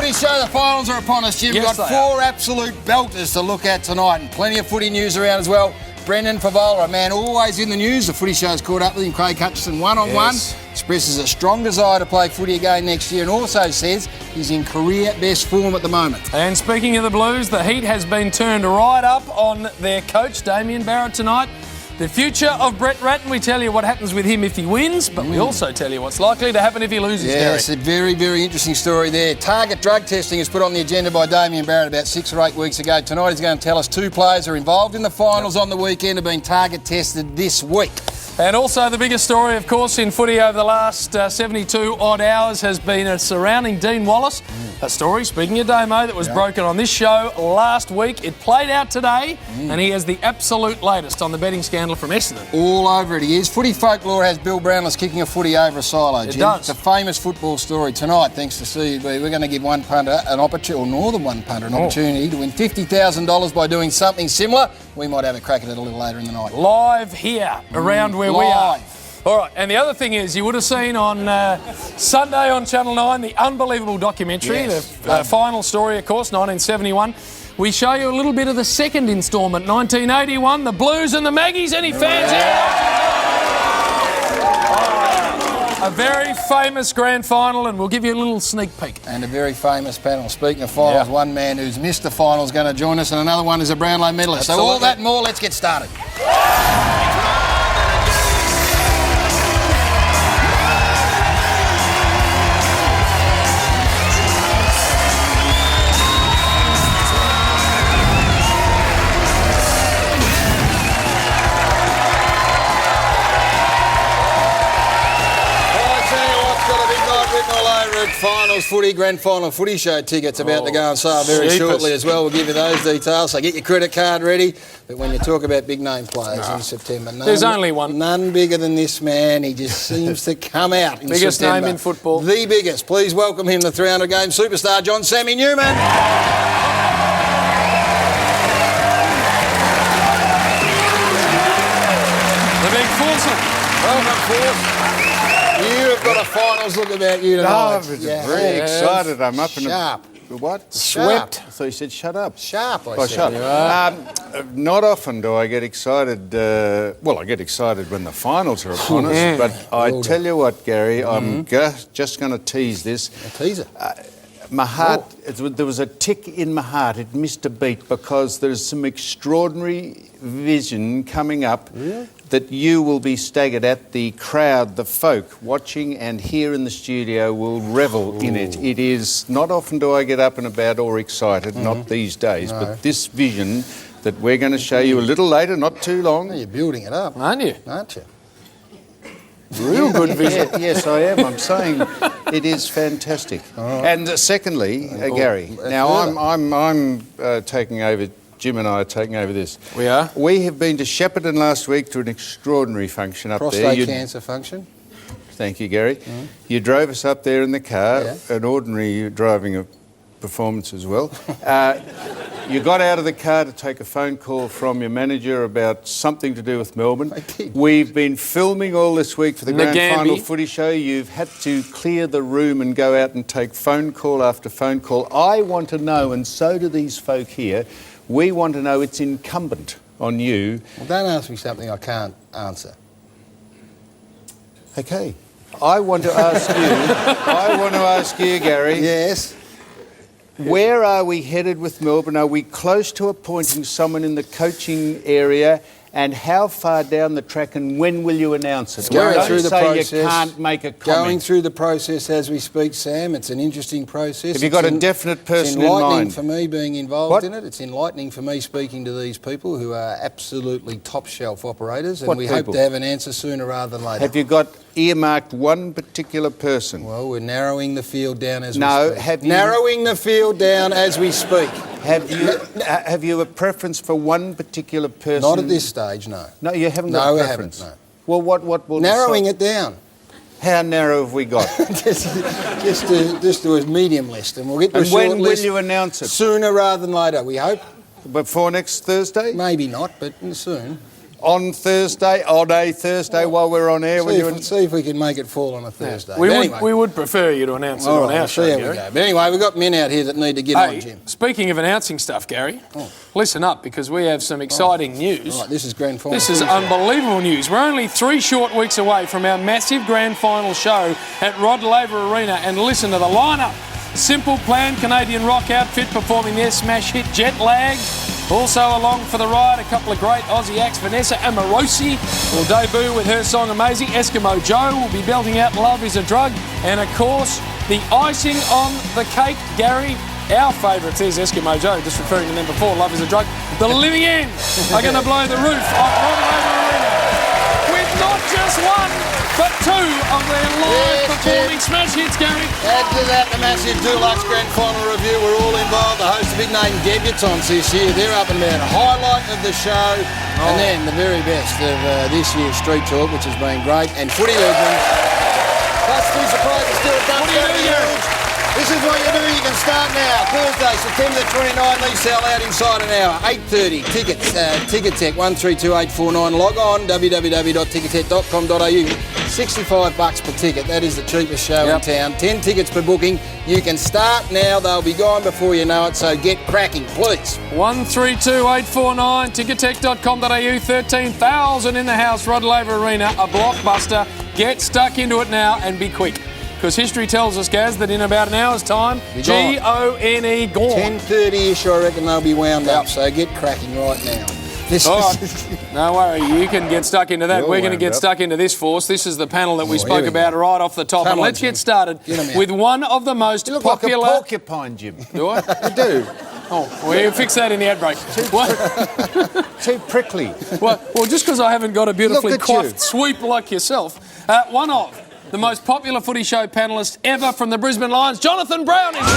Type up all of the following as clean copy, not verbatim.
Footy show, the finals are upon us, Jim. We've got four absolute belters to look at tonight and plenty of footy news around as well. Brendan Favola, a man always in the news. The footy show's caught up with him. Craig Hutchison, one-on-one. Expresses a strong desire to play footy again next year and also says he's in career best form at the moment. And speaking of the Blues, the heat has been turned right up on their coach, Damien Barrett, tonight. The future of Brett Ratten, we tell you what happens with him if he wins, but we also tell you what's likely to happen if he loses, Gary. It's a very, very interesting story there. Target drug testing is put on the agenda by Damien Barrett about 6 or 8 weeks ago. Tonight he's going to tell us 2 players are involved in the finals on the weekend have been target tested this week. And also the biggest story, of course, in footy over the last 72 odd hours has been surrounding Dean Wallace. A story, speaking of Damo, that was broken on this show last week. It played out today, and he has the absolute latest on the betting scandal from Essendon. All over it he is. Footy folklore has Bill Brownless kicking a footy over a silo, Jim. It does. It's a famous football story. Tonight, thanks to CUB, we're going to give one punter an opportunity, or more than one punter, an opportunity to win $50,000 by doing something similar. We might have a crack at it a little later in the night. Live here, around where we are. All right, and the other thing is, you would have seen on Sunday on Channel 9 the unbelievable documentary, the final story, of course, 1971. We show you a little bit of the second instalment, 1981, the Blues and the Maggies. Any fans here? A very famous grand final, and we'll give you a little sneak peek. And a very famous panel. Speaking of finals, one man who's missed the final is going to join us, and another one is a Brownlow medalist. Absolutely. So all that and more, let's get started. Finals footy, grand final footy show tickets about to go on sale very shortly as well. We'll give you those details. So get your credit card ready. But when you talk about big name players in September, there's only one. None bigger than this man. He just seems to come out in biggest September. Name in football. The biggest. Please welcome him, the 300-game superstar, John Sammy Newman. The big Fawcett. Welcome, Force. You've got a finals look about you tonight. Very excited. I'm up in a... What? Swept. So you said shut up. Sharp, I said. Not often do I get excited. Well, I get excited when the finals are upon us. But I tell you what, Gary, I'm just going to tease this. A teaser? My heart, there was a tick in my heart. It missed a beat because there's some extraordinary vision coming up that you will be staggered at. The crowd, the folk watching and here in the studio will revel in it. It is, not often do I get up and about or excited, not these days, but this vision that we're going to show you a little later, not too long. Well, you're building it up, aren't you? Aren't you? Real good vision. Yes, I am. I'm saying it is fantastic. And secondly, Gary, now I'm taking over. Jim and I are taking over this. We are? We have been to Shepparton last week to an extraordinary function up there. Prostate cancer function. Thank you, Gary. You drove us up there in the car, an ordinary driving a performance as well. You got out of the car to take a phone call from your manager about something to do with Melbourne. I did. We've been filming all this week for the grand final footy show. You've had to clear the room and go out and take phone call after phone call. I want to know, and so do these folk here, we want to know, it's incumbent on you. Well, don't ask me something I can't answer. Okay. I want to ask you, Gary. Yes. Where are we headed with Melbourne? Are we close to appointing someone in the coaching area? And how far down the track, and when will you announce it? Going through the process. You can't make a comment. Going through the process as we speak, Sam. It's an interesting process. Have you got a definite person in mind? It's enlightening for me being involved in it. It's enlightening for me speaking to these people who are absolutely top-shelf operators, and we hope to have an answer sooner rather than later. Have you got earmarked one particular person? Well, we're narrowing the field down as we speak. Have you... Narrowing the field down as we speak. Have you a preference for one particular person? Not at this stage, no. No, you haven't got a preference? No, we haven't, no. Well, what will narrowing it down. How narrow have we got? just to a medium list, and we'll get to a short list. And when will you announce it? Sooner rather than later, we hope. Before next Thursday? Maybe not, but soon. on Thursday, odd day Thursday, while we're on air. See if we can make it fall on a Thursday. We would prefer you to announce it on our show, Gary. We go. But anyway, we've got men out here that need to get on, Jim. Speaking of announcing stuff, Gary, listen up because we have some exciting news. Right, this is grand final. This is unbelievable news. We're only 3 short weeks away from our massive grand final show at Rod Laver Arena, and listen to the lineup. Simple Plan Canadian rock outfit performing their smash hit Jet Lag. Also along for the ride, a couple of great Aussie acts. Vanessa Amorosi will debut with her song Amazing. Eskimo Joe will be belting out Love Is a Drug. And of course, the icing on the cake, Gary, our favourite is Eskimo Joe, just referring to them before, Love Is a Drug. The Living Ends are going to blow the roof off Rod Laver Arena with not just one, but 2 of their live performing smash hits, Gary. Add to that the massive Deluxe Grand Final review. We're all involved. The host of big name debutantes this year. They're up and down. Highlight of the show. And then the very best of this year's Street Talk, which has been great. And footy legends. Plus 2 surprises still done. What do you do, Gary? This is what you do. You can start now. Thursday, September 29. These sell out inside an hour. 8:30. Tickets. Tickettech 132849. Log on www.tickettech.com.au. $65 per ticket. That is the cheapest show in town. 10 tickets per booking. You can start now. They'll be gone before you know it. So get cracking, please. 132849. Tickettech.com.au. 13,000 in the house. Rod Laver Arena. A blockbuster. Get stuck into it now and be quick. Because history tells us, Gaz, that in about an hour's time, G-O-N-E, gone. 10:30ish, I reckon they'll be wound up, so get cracking right now. No worry, you can get stuck into that. We're going to get stuck into this force. This is the panel that we spoke about right off the top. And let's get started with one of the most popular... You look like a porcupine, Jim. Do I? You do. Oh, we'll fix that in the ad break. Too prickly. Well, just because I haven't got a beautifully coiffed sweep like yourself. One of the most popular footy show panellists ever from the Brisbane Lions, Jonathan Brown is here.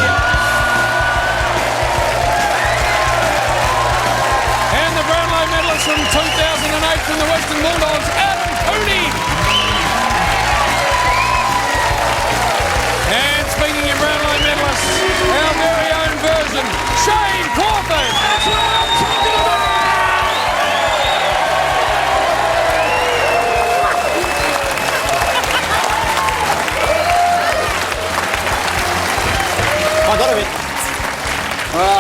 And the Brownlow medalist from 2008 from the Western Bulldogs, Adam Footy. And speaking of Brownlow medalists, our very own version, Shane Crawford. That's what I'm talking about.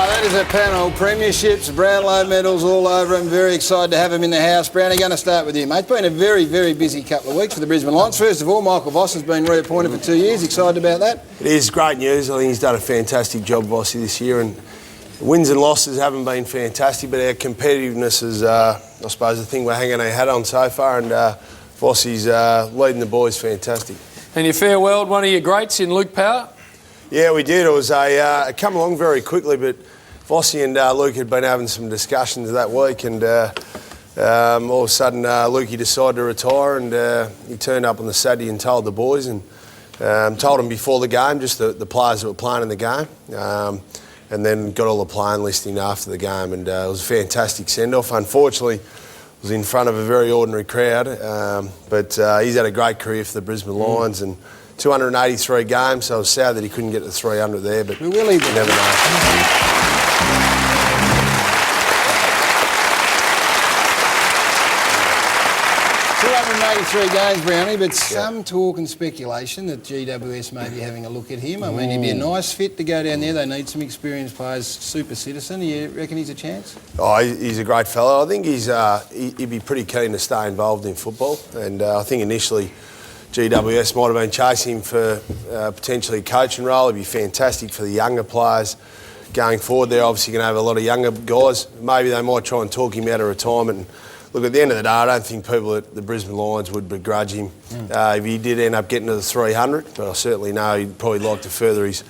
That is a panel. Premierships, Brownlow medals all over him. Very excited to have him in the house. Brownie, going to start with you, mate. It's been a very, very busy couple of weeks for the Brisbane Lions. First of all, Michael Voss has been reappointed for 2 years. Excited about that? It is great news. I think he's done a fantastic job, Vossy, this year. And wins and losses haven't been fantastic, but our competitiveness is, I suppose, the thing we're hanging our hat on so far. And Vossy's leading the boys fantastic. And you farewelled one of your greats in Luke Power? Yeah, we did. It was it come along very quickly, but Vossy and Luke had been having some discussions that week, and all of a sudden Lukey decided to retire, and he turned up on the Saturday and told the boys, and told them before the game, just the players that were playing in the game, and then got all the playing listing after the game, and it was a fantastic send-off. Unfortunately, it was in front of a very ordinary crowd, but he's had a great career for the Brisbane Lions, and 283 games, so I was sad that he couldn't get to 300 there, but you never know. 283 games, Brownie, but some talk and speculation that GWS may be having a look at him. I mean, he'd be a nice fit to go down there. They need some experienced players. Super citizen. Do you reckon he's a chance? Oh, he's a great fellow. I think he'd be pretty keen to stay involved in football, and I think initially GWS might have been chasing him for potentially a coaching role. It'd be fantastic for the younger players going forward. They're obviously going to have a lot of younger guys. Maybe they might try and talk him out of retirement. Look, at the end of the day, I don't think people at the Brisbane Lions would begrudge him if he did end up getting to the 300, but I certainly know he'd probably like to further his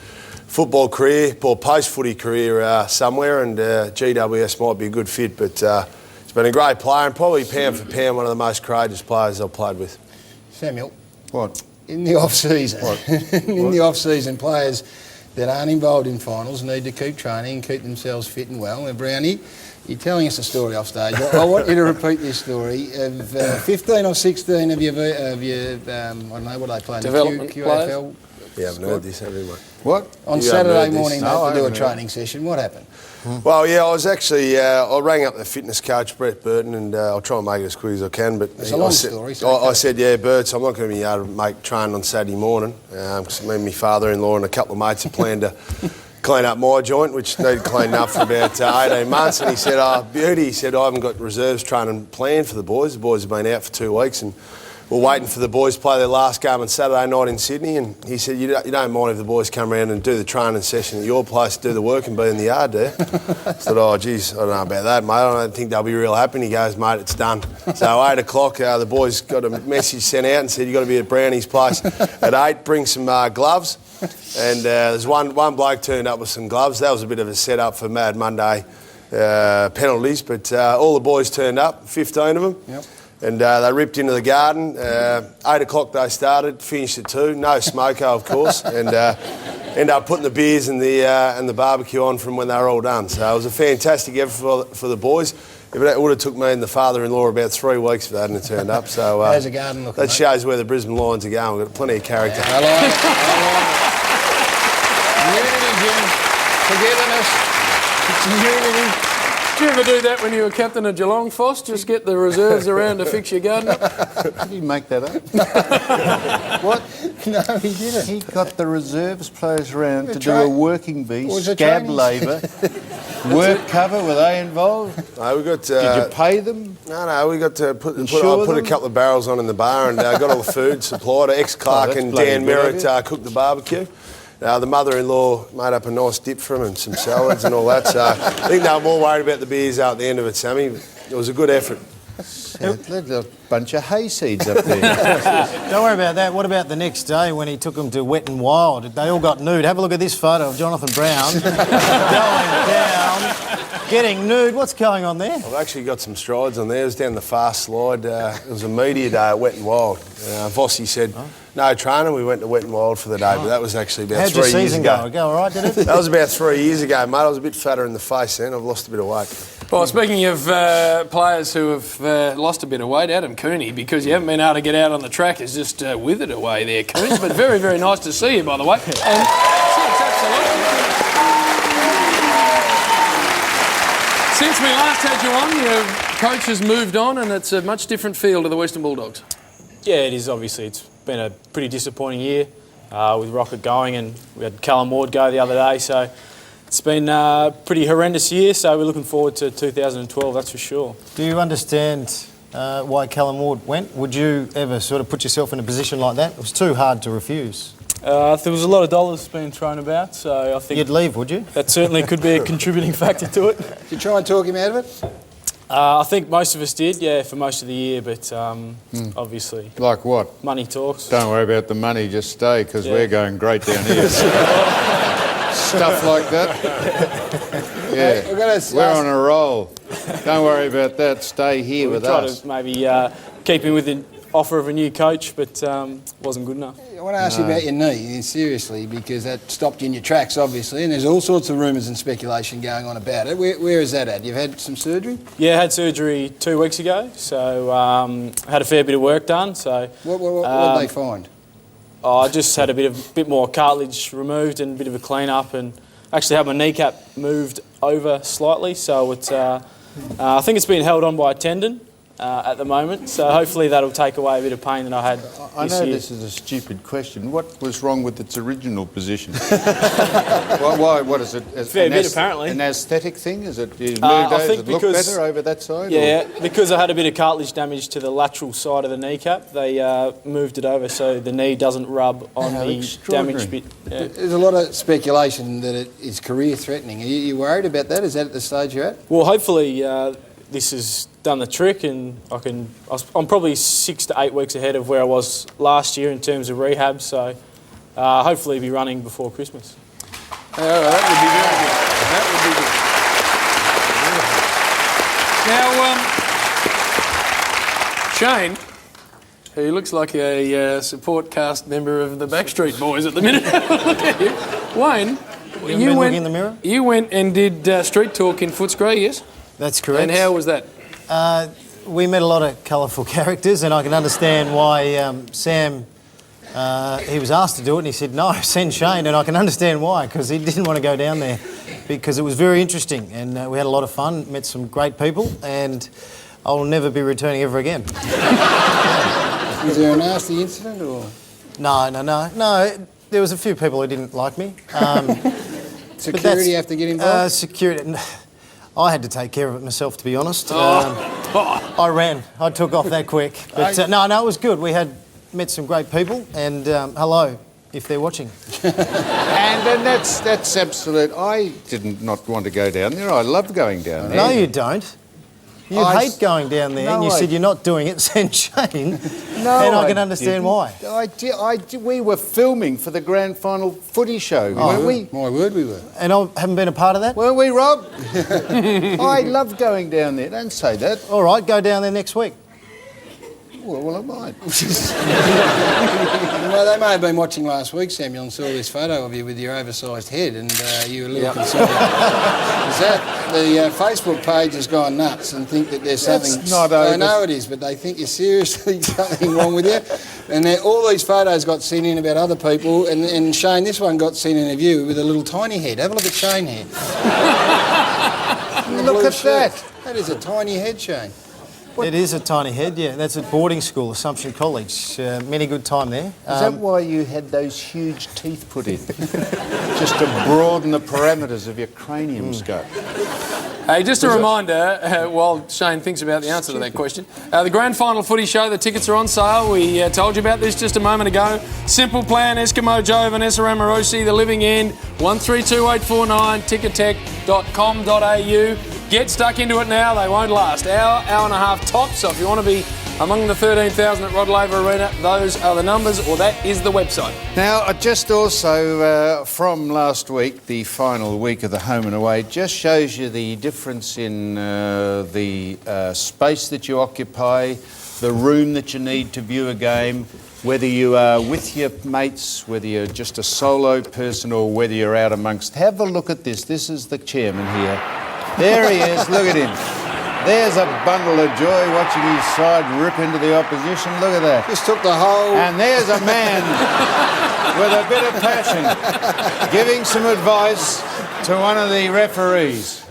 football career or post-footy career somewhere, and GWS might be a good fit, but he's been a great player and probably pound for pound one of the most courageous players I've played with. Samuel. What? In the off-season, the off-season, players that aren't involved in finals need to keep training and keep themselves fit and well. And Brownie, you're telling us a story off stage. I want you to repeat this story. Of 15 or 16 of your I don't know what they play, development QAFL You haven't heard this, have you, mate? What? On You Saturday haven't heard morning, this? mate, No, I to do a haven't heard. training session. What happened? Well, yeah, I was actually, I rang up the fitness coach, Brett Burton, and I'll try and make it as quick as I can. But It's a long I said, story, so I said, yeah, Bert, I'm not going to be able to make training on Saturday morning because me and my father-in-law and a couple of mates have planned to clean up my joint, which needed cleaning up for about 18 months. And he said, beauty, he said, I haven't got reserves training planned for the boys. The boys have been out for 2 weeks and we're waiting for the boys to play their last game on Saturday night in Sydney. And he said, you don't mind if the boys come around and do the training session at your place, do the work and be in the yard there? I said, oh, geez, I don't know about that, mate. I don't think they'll be real happy. And he goes, mate, it's done. So 8 o'clock, the boys got a message sent out and said, you've got to be at Brownie's place at 8, bring some gloves. And there's one bloke turned up with some gloves. That was a bit of a setup for Mad Monday penalties. But all the boys turned up, 15 of them. Yep. And they ripped into the garden. 8 o'clock they started, finished at 2. No smoko, of course. And ended up putting the beers and the barbecue on from when they were all done. So it was a fantastic effort for the boys. It would have took me and the father-in-law about 3 weeks if they hadn't turned up. So How's the garden looking, that mate? shows where the Brisbane Lions are going. We've got plenty of character. I like it. Unity, Jim. Togetherness. It's unity. Did you ever do that when you were captain of Geelong, Foss? Just get the reserves around to fix your garden up? Did he make that up? What? No, he didn't. He got the reserves players around to do tra- a working bee, was it scab training? labour, work cover. Were they involved? No, we got. Did you pay them? No, we got to put Insure I put a them? couple of barrels on in the bar and got all the food supplied. Ex-Clark that's and bloody Dan good of Merritt you. cooked the barbecue. The mother-in-law made up a nice dip for him and some salads and all that. So I think they were more worried about the beers out at the end of it, Sammy. It was a good effort. There's a bunch of hayseeds up there. Don't worry about that. What about the next day when he took them to Wet and Wild? They all got nude. Have a look at this photo of Jonathan Brown going down, getting nude. What's going on there? I've actually got some strides on there. It was down the fast slide. It was a media day at Wet and Wild. Vossi said, no training. We went to Wet and Wild for the day, but that was actually about How'd 3 your years season ago. go? Go all right, did it? That was about 3 years ago, mate. I was a bit fatter in the face then. I've lost a bit of weight. Well, speaking of players who have lost a bit of weight, Adam Cooney, because you haven't been able to get out on the track, has just withered away there, Coons. But very, very nice to see you, by the way. And since we last had you on, your coach has moved on and it's a much different feel to the Western Bulldogs. Yeah, it is obviously. It's been a pretty disappointing year with Rocket going, and we had Callum Ward go the other day, so it's been a pretty horrendous year, so we're looking forward to 2012, that's for sure. Do you understand why Callum Ward went? Would you ever sort of put yourself in a position like that? It was too hard to refuse. There was a lot of dollars being thrown about, so I think You'd leave, would you? that certainly could be a contributing factor to it. Did you try and talk him out of it? I think most of us did, yeah, for most of the year, but obviously Like what? money talks. Don't worry about the money, just stay, because Yeah. we're going great down here. Stuff like that. Yeah, We're gonna we're on a roll. Don't worry about that. Stay here We with tried us. to maybe keep him with the offer of a new coach, but wasn't good enough. I want to ask you about your knee, seriously, because that stopped you in your tracks, obviously, and there's all sorts of rumours and speculation going on about it. Where is that at? You've had some surgery? Yeah, I had surgery 2 weeks ago, so had a fair bit of work done. So What did they find? I just had a bit more cartilage removed and a bit of a clean up, and actually had my kneecap moved over slightly. So it's I think it's been held on by a tendon at the moment. So hopefully that'll take away a bit of pain that I had I this know year. this is a stupid question. What was wrong with its original position? Why? What is it? Fair bit, apparently. An aesthetic thing? Is it? You moved I over, think does it look because- better over that side? Yeah, because I had a bit of cartilage damage to the lateral side of the kneecap, they moved it over so the knee doesn't rub on How the extraordinary. damaged bit. Yeah. There's a lot of speculation that it is career-threatening. Are you worried about that? Is that at the stage you're at? Well, hopefully this has done the trick, and I'm probably 6 to 8 weeks ahead of where I was last year in terms of rehab. So hopefully be running before Christmas. That would be very good. That would be good. Now, Shane, who looks like a support cast member of the Backstreet Boys at the minute. Look at you. Wayne, been looking in the mirror? You went and did street talk in Footscray, yes? That's correct. And how was that? We met a lot of colourful characters, and I can understand why Sam He was asked to do it and he said, no, send Shane, and I can understand why, because he didn't want to go down there because it was very interesting and we had a lot of fun, met some great people, and I'll never be returning ever again. Was there a nasty incident or...? No. There was a few people who didn't like me. Security have to get involved? Security... I had to take care of it myself, to be honest. I ran. I took off that quick. But no, it was good. We had met some great people, and hello, if they're watching. And that's absolute. I did not want to go down there. I loved going down there. No, you don't. You hate going down there, and you said you're not doing it, send Shane. No, and I can understand why. I did. We were filming for the grand final footy show, weren't we? My word, we were. And I haven't been a part of that? Weren't we, Rob? I loved going down there. Don't say that. All right, go down there next week. Well, I might. Well, they may have been watching last week, Samuel, and saw this photo of you with your oversized head, and you were a little concerned. Is that the Facebook page has gone nuts and think that there's something... That's not I know it is, but they think there's seriously something wrong with you. And all these photos got sent in about other people, and Shane, this one got sent in of you with a little tiny head. Have a look at Shane here. Look at that. That is a tiny head, Shane. It is a tiny head, yeah. That's at boarding school, Assumption College. Many good time there. Is that why you had those huge teeth put in? Just to broaden the parameters of your cranium scope. Hey, just a reminder, while Shane thinks about the answer to that question, the Grand Final Footy Show, the tickets are on sale. We told you about this just a moment ago. Simple Plan, Eskimo Joe, Vanessa Ramarosi, The Living End, 132849, tickettech.com.au. Get stuck into it now, they won't last. Hour and a half tops, so if you want to be among the 13,000 at Rod Laver Arena, those are the numbers, or that is the website. Now, just also from last week, the final week of the home and away, just shows you the difference in the space that you occupy, the room that you need to view a game, whether you are with your mates, whether you're just a solo person or whether you're out amongst. Have a look at this. This is the chairman here. There he is, look at him. There's a bundle of joy watching his side rip into the opposition. Look at that. Just took the whole... And there's a man with a bit of passion giving some advice to one of the referees.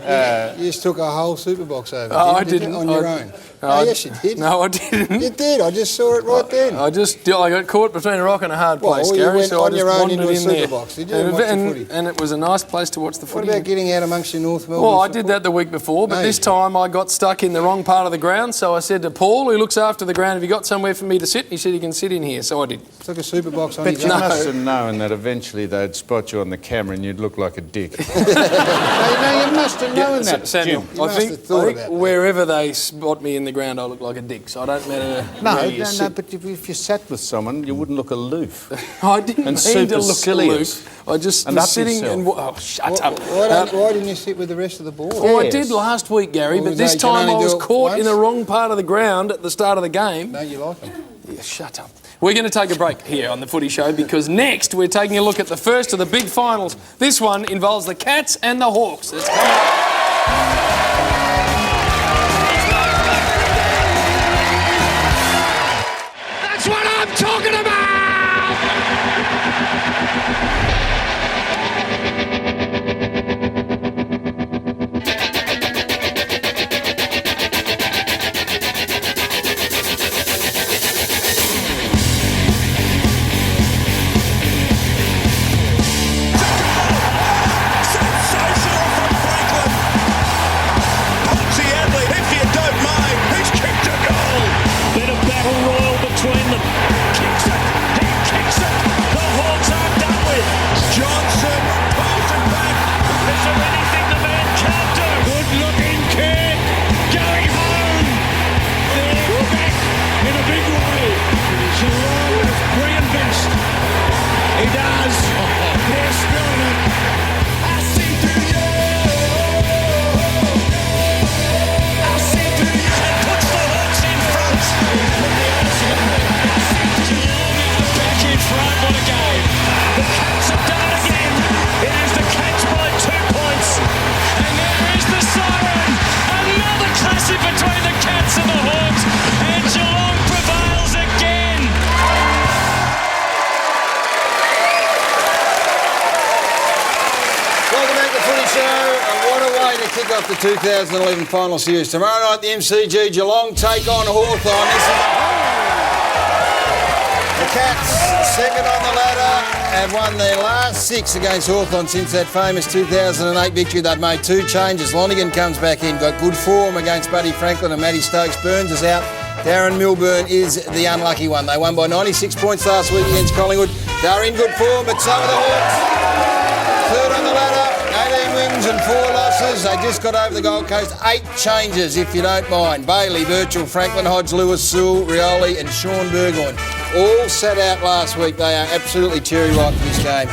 You just took a whole super box over. I didn't. On your own. Oh, yes, you did. No, I didn't. You did. I just saw it right then. I got caught between a rock and a hard place, well, Gary. You went so on I just your own wandered into a in super there. box, did you? And watch the footy? And it was a nice place to watch the footy. What about getting out amongst your North Melbourne? Well, I did that the week before, but this time I got stuck in the wrong part of the ground. So I said to Paul, who looks after the ground, "Have you got somewhere for me to sit?" And he said, "You can sit in here." So I did. Took a super box on But his you own. must have known that eventually they'd spot you on the camera and you'd look like a dick. No, you must have known that, Samuel, Jim. I think wherever they spot me in the ground, I look like a dick. So I don't matter. No, but if you sat with someone, you wouldn't look aloof. I didn't And mean to look supercilious. aloof. I just And was up sitting yourself. and... Oh, shut up. Why didn't you sit with the rest of the board? Well, I Yes. did last week, Gary, Well, but this you can time I only was do it caught in once. the wrong part of the ground at the start of the game. No, you like them. Yeah, shut up. We're going to take a break here on the Footy Show because next we're taking a look at the first of the big finals. This one involves the Cats and the Hawks. It's coming up. That's what I'm talking about! way to kick off the 2011 final series. Tomorrow night, the MCG Geelong take on Hawthorn. The Cats, second on the ladder, have won their last 6 against Hawthorn since that famous 2008 victory. They've made 2 changes. Lonergan comes back in, got good form against Buddy Franklin and Matty Stokes. Burns is out. Darren Milburn is the unlucky one. They won by 96 points last week against Collingwood. They're in good form, but so are the Hawks. Third on the ladder, 18 wins and 4 losses. They just got over the Gold Coast. 8 changes, if you don't mind. Bailey, Birchall, Franklin, Hodge, Lewis, Sewell, Rioli and Sean Burgoyne. All sat out last week. They are absolutely cherry ripe for this game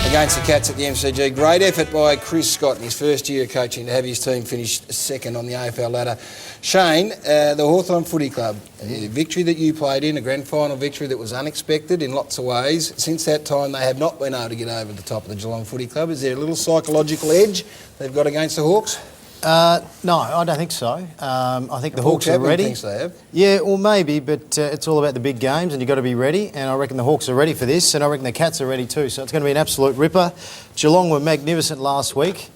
against the Cats at the MCG. Great effort by Chris Scott in his first year of coaching to have his team finish second on the AFL ladder. Shane, the Hawthorn Footy Club, a victory that you played in, a grand final victory that was unexpected in lots of ways. Since that time, they have not been able to get over the top of the Geelong Footy Club. Is there a little psychological edge they've got against the Hawks? No, I don't think so. I think the Hawks are ready. Thinks they have. Yeah, well, maybe, but it's all about the big games and you've got to be ready. And I reckon the Hawks are ready for this, and I reckon the Cats are ready too. So it's going to be an absolute ripper. Geelong were magnificent last week,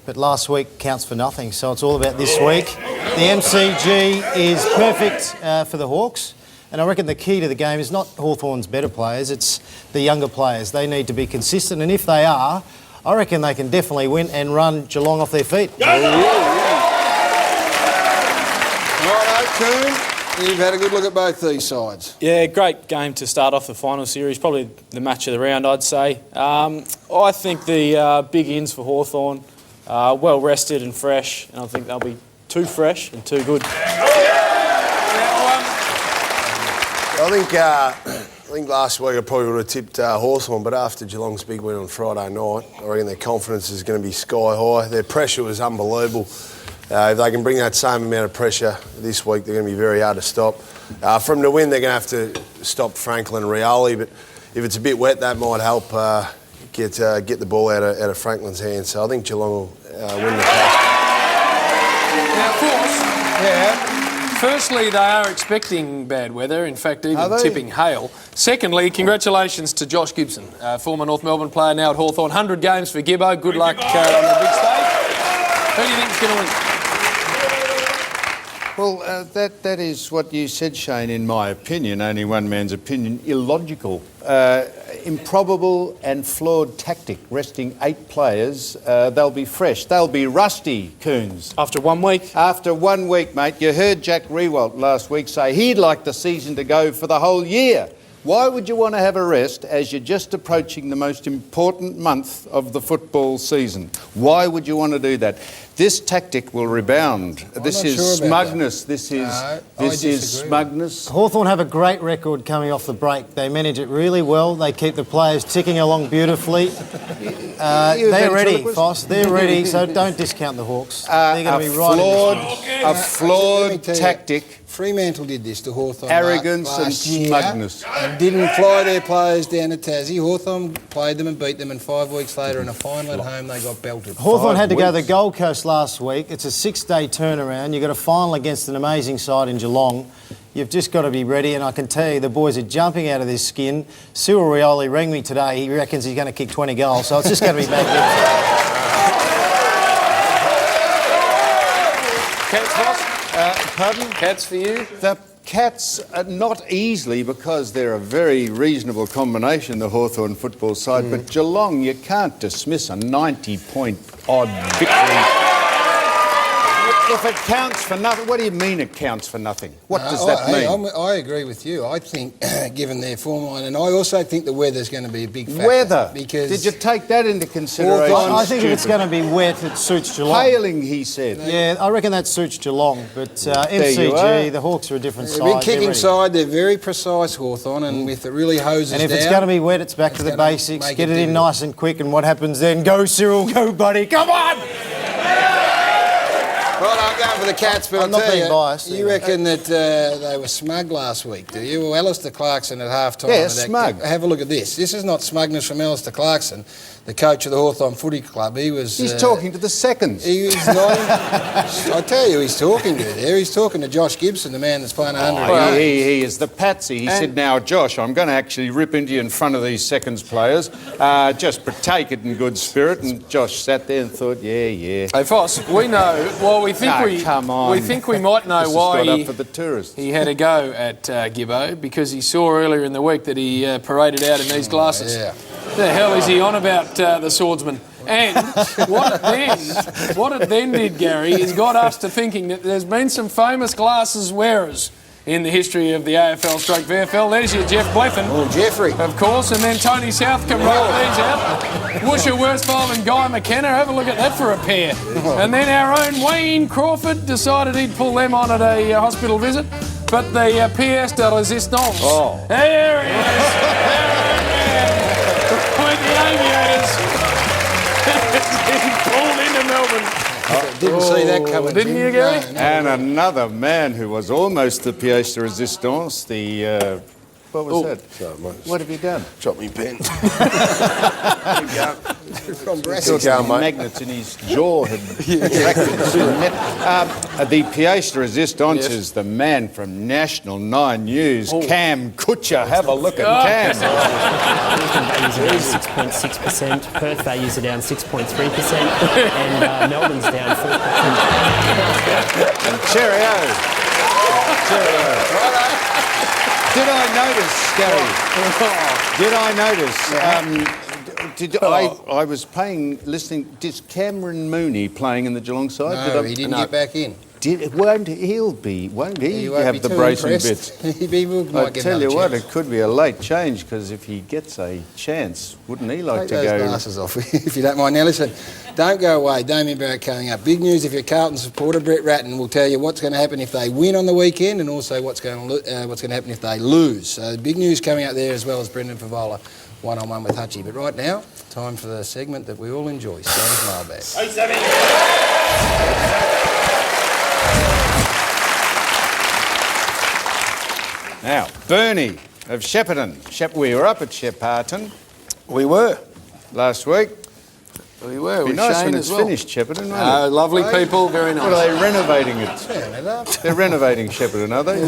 but last week counts for nothing. So it's all about this week. The MCG is perfect for the Hawks. And I reckon the key to the game is not Hawthorn's better players, it's the younger players. They need to be consistent, and if they are, I reckon they can definitely win and run Geelong off their feet. Righto, Coon, you've had a good look at both these sides. Yeah, great game to start off the final series. Probably the match of the round, I'd say. I think the big ins for Hawthorn, well rested and fresh, and I think they'll be too fresh and too good. I think last week I probably would have tipped Hawthorn, but after Geelong's big win on Friday night, I reckon their confidence is going to be sky high. Their pressure was unbelievable. If they can bring that same amount of pressure this week, they're going to be very hard to stop. From the win, they're going to have to stop Franklin and Rioli, but if it's a bit wet, that might help get the ball out of Franklin's hands. So I think Geelong will win the toss. Now, of course, yeah. Firstly, they are expecting bad weather, in fact, even tipping hail. Secondly, congratulations to Josh Gibson, former North Melbourne player, now at Hawthorn. 100 games for Gibbo. Good luck on the big stage. Who do you think is going to win? Well, that is what you said, Shane, in my opinion, only one man's opinion, illogical. Improbable and flawed tactic, resting 8 players. They'll be fresh. They'll be rusty, Coons. After 1 week? After 1 week, mate. You heard Jack Riewoldt last week say he'd like the season to go for the whole year. Why would you want to have a rest as you're just approaching the most important month of the football season? Why would you want to do that? This tactic will rebound. This is smugness. This is smugness. Hawthorn have a great record coming off the break. They manage it really well. They keep the players ticking along beautifully. They're ready, Foss. They're ready, so don't discount the Hawks. They're going to be right. A flawed tactic. Fremantle did this to Hawthorn Arrogance and smugness. And didn't fly their players down to Tassie. Hawthorn played them and beat them, and 5 weeks later in a final at home they got belted. Hawthorn had to go to the Gold Coast last week. It's a 6-day turnaround. You've got a final against an amazing side in Geelong. You've just got to be ready, and I can tell you the boys are jumping out of their skin. Cyril Rioli rang me today. He reckons he's going to kick 20 goals, so it's just going to be magnificent. Cats, Ross? Pardon? Cats for you? The Cats, not easily, because they're a very reasonable combination, the Hawthorn football side, but Geelong, you can't dismiss a 90-point-odd victory. If it counts for nothing, what do you mean it counts for nothing? What does that mean? I agree with you. I think, given their form line, and I also think the weather's going to be a big factor. Weather? Because did you take that into consideration? I think if it's going to be wet, it suits Geelong. Hailing, he said. Yeah, I reckon that suits Geelong, but MCG, the Hawks are a different side. They're a big kicking side. They're very precise, Hawthorn, and if it really hoses down... And if it's going to be wet, it's back to the basics. Get it in nice and quick, and what happens then? Go, Cyril, go, buddy. Come on! I'm going for the Cats, but I'm not tell being you, biased, you reckon that they were smug last week, do you? Well, Alistair Clarkson at half-time. Yeah, smug. Have a look at this. This is not smugness from Alistair Clarkson, the coach of the Hawthorn Footy Club. He's talking to the seconds. He was not. I tell you, he's talking to there. He's talking to Josh Gibson, the man that's playing 100. He is the patsy. He said, now, Josh, I'm going to actually rip into you in front of these seconds players. Just take it in good spirit. And Josh sat there and thought, yeah. Hey, Foss, we know... Well, we think come on. We think we might know This why has got up for the tourists. he had a go at Gibbo, because he saw earlier in the week that he paraded out in these glasses. Yeah. The hell is he on about, the swordsman? And what it then did, Gary, is got us to thinking that there's been some famous glasses wearers in the history of the AFL/VFL. There's your Jeff Bleffin. Oh, Jeffrey. Of course, and then Tony Southcombe wrote these out. Woosha Worsfold and Guy McKenna, have a look at that for a pair. And then our own Wayne Crawford decided he'd pull them on at a hospital visit. But the pièce de résistance. Oh. There he is. With the aviators. He pulled into Melbourne. Didn't see that coming. Didn't Jim. you, Gary? No. And another man who was almost the pièce de résistance, the... what was that? Sorry, mate. What have you done? Drop me pen. From Sorts of magnets in his jaw had attracted to the net. The pièce de résistance is the man from National 9 News, Cam Kutcher. Have a look at Cam. Values are down 6.6%, Perth values are down 6.3%, and Melbourne's down 4%. And cheerio. Did I notice, Gary? I was listening. Is Cameron Mooney playing in the Geelong side? No, he didn't get back in. Won't he have the bracing bits? He might I get tell you another what, chance. it could be a late change, because if he gets a chance, wouldn't he like Take to those go? glasses off, if you don't mind. Now listen, don't go away. Damien Barrett coming up. Big news if you're a Carlton supporter. Brett Ratton will tell you what's going to happen if they win on the weekend, and also what's going to happen if they lose. So big news coming out there, as well as Brendan Favola one-on-one with Hutchie. But right now, time for the segment that we all enjoy, Sam's Mailbag. Now, Bernie of Shepparton. We were up at Shepparton We were. last week. We were. It'd be with nice Shane when as it's well. finished, Shepparton, won't it? Lovely people, very What, are nice. they renovating it? Turn it up. They're renovating Shepparton, are they?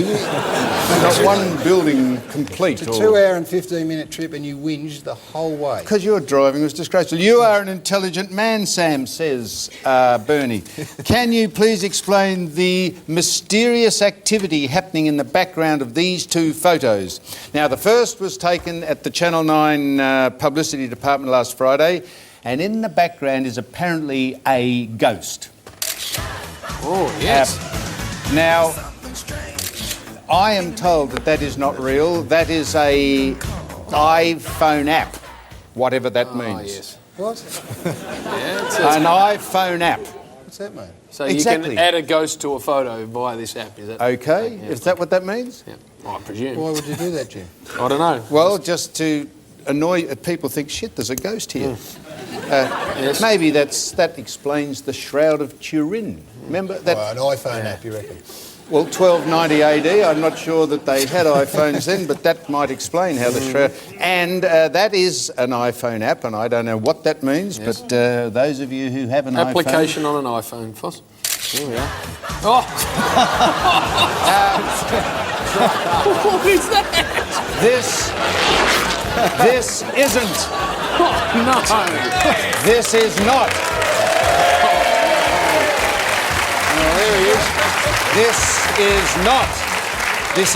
Not one building complete. It's a 2 hour and 15-minute trip, and you whinged the whole way. Because your driving was disgraceful. You are an intelligent man, Sam, says Bernie. Can you please explain the mysterious activity happening in the background of these two photos? Now, the first was taken at the Channel 9 publicity department last Friday, and in the background is apparently a ghost. Oh, yes. Now, I am told that is not real. That is a iPhone app, whatever that means. Yes. What? Yeah, it's An iPhone app. What's that mean? so exactly. you can add a ghost to a photo via this app, is that? Okay, Yeah. is that what that means? Yeah, I presume. Why would you do that, Jim? I don't know. Well, just to annoy people, think, shit, there's a ghost here. Yes. Maybe that explains the Shroud of Turin. Remember that? An iPhone app, you reckon? Well, 1290 AD. I'm not sure that they had iPhones then, but that might explain how the Shroud. And that is an iPhone app, and I don't know what that means. Yes. But those of you who have an Application on an iPhone, Foss. Here we are. Oh! What is that? This isn't. No. This is not. There he is. This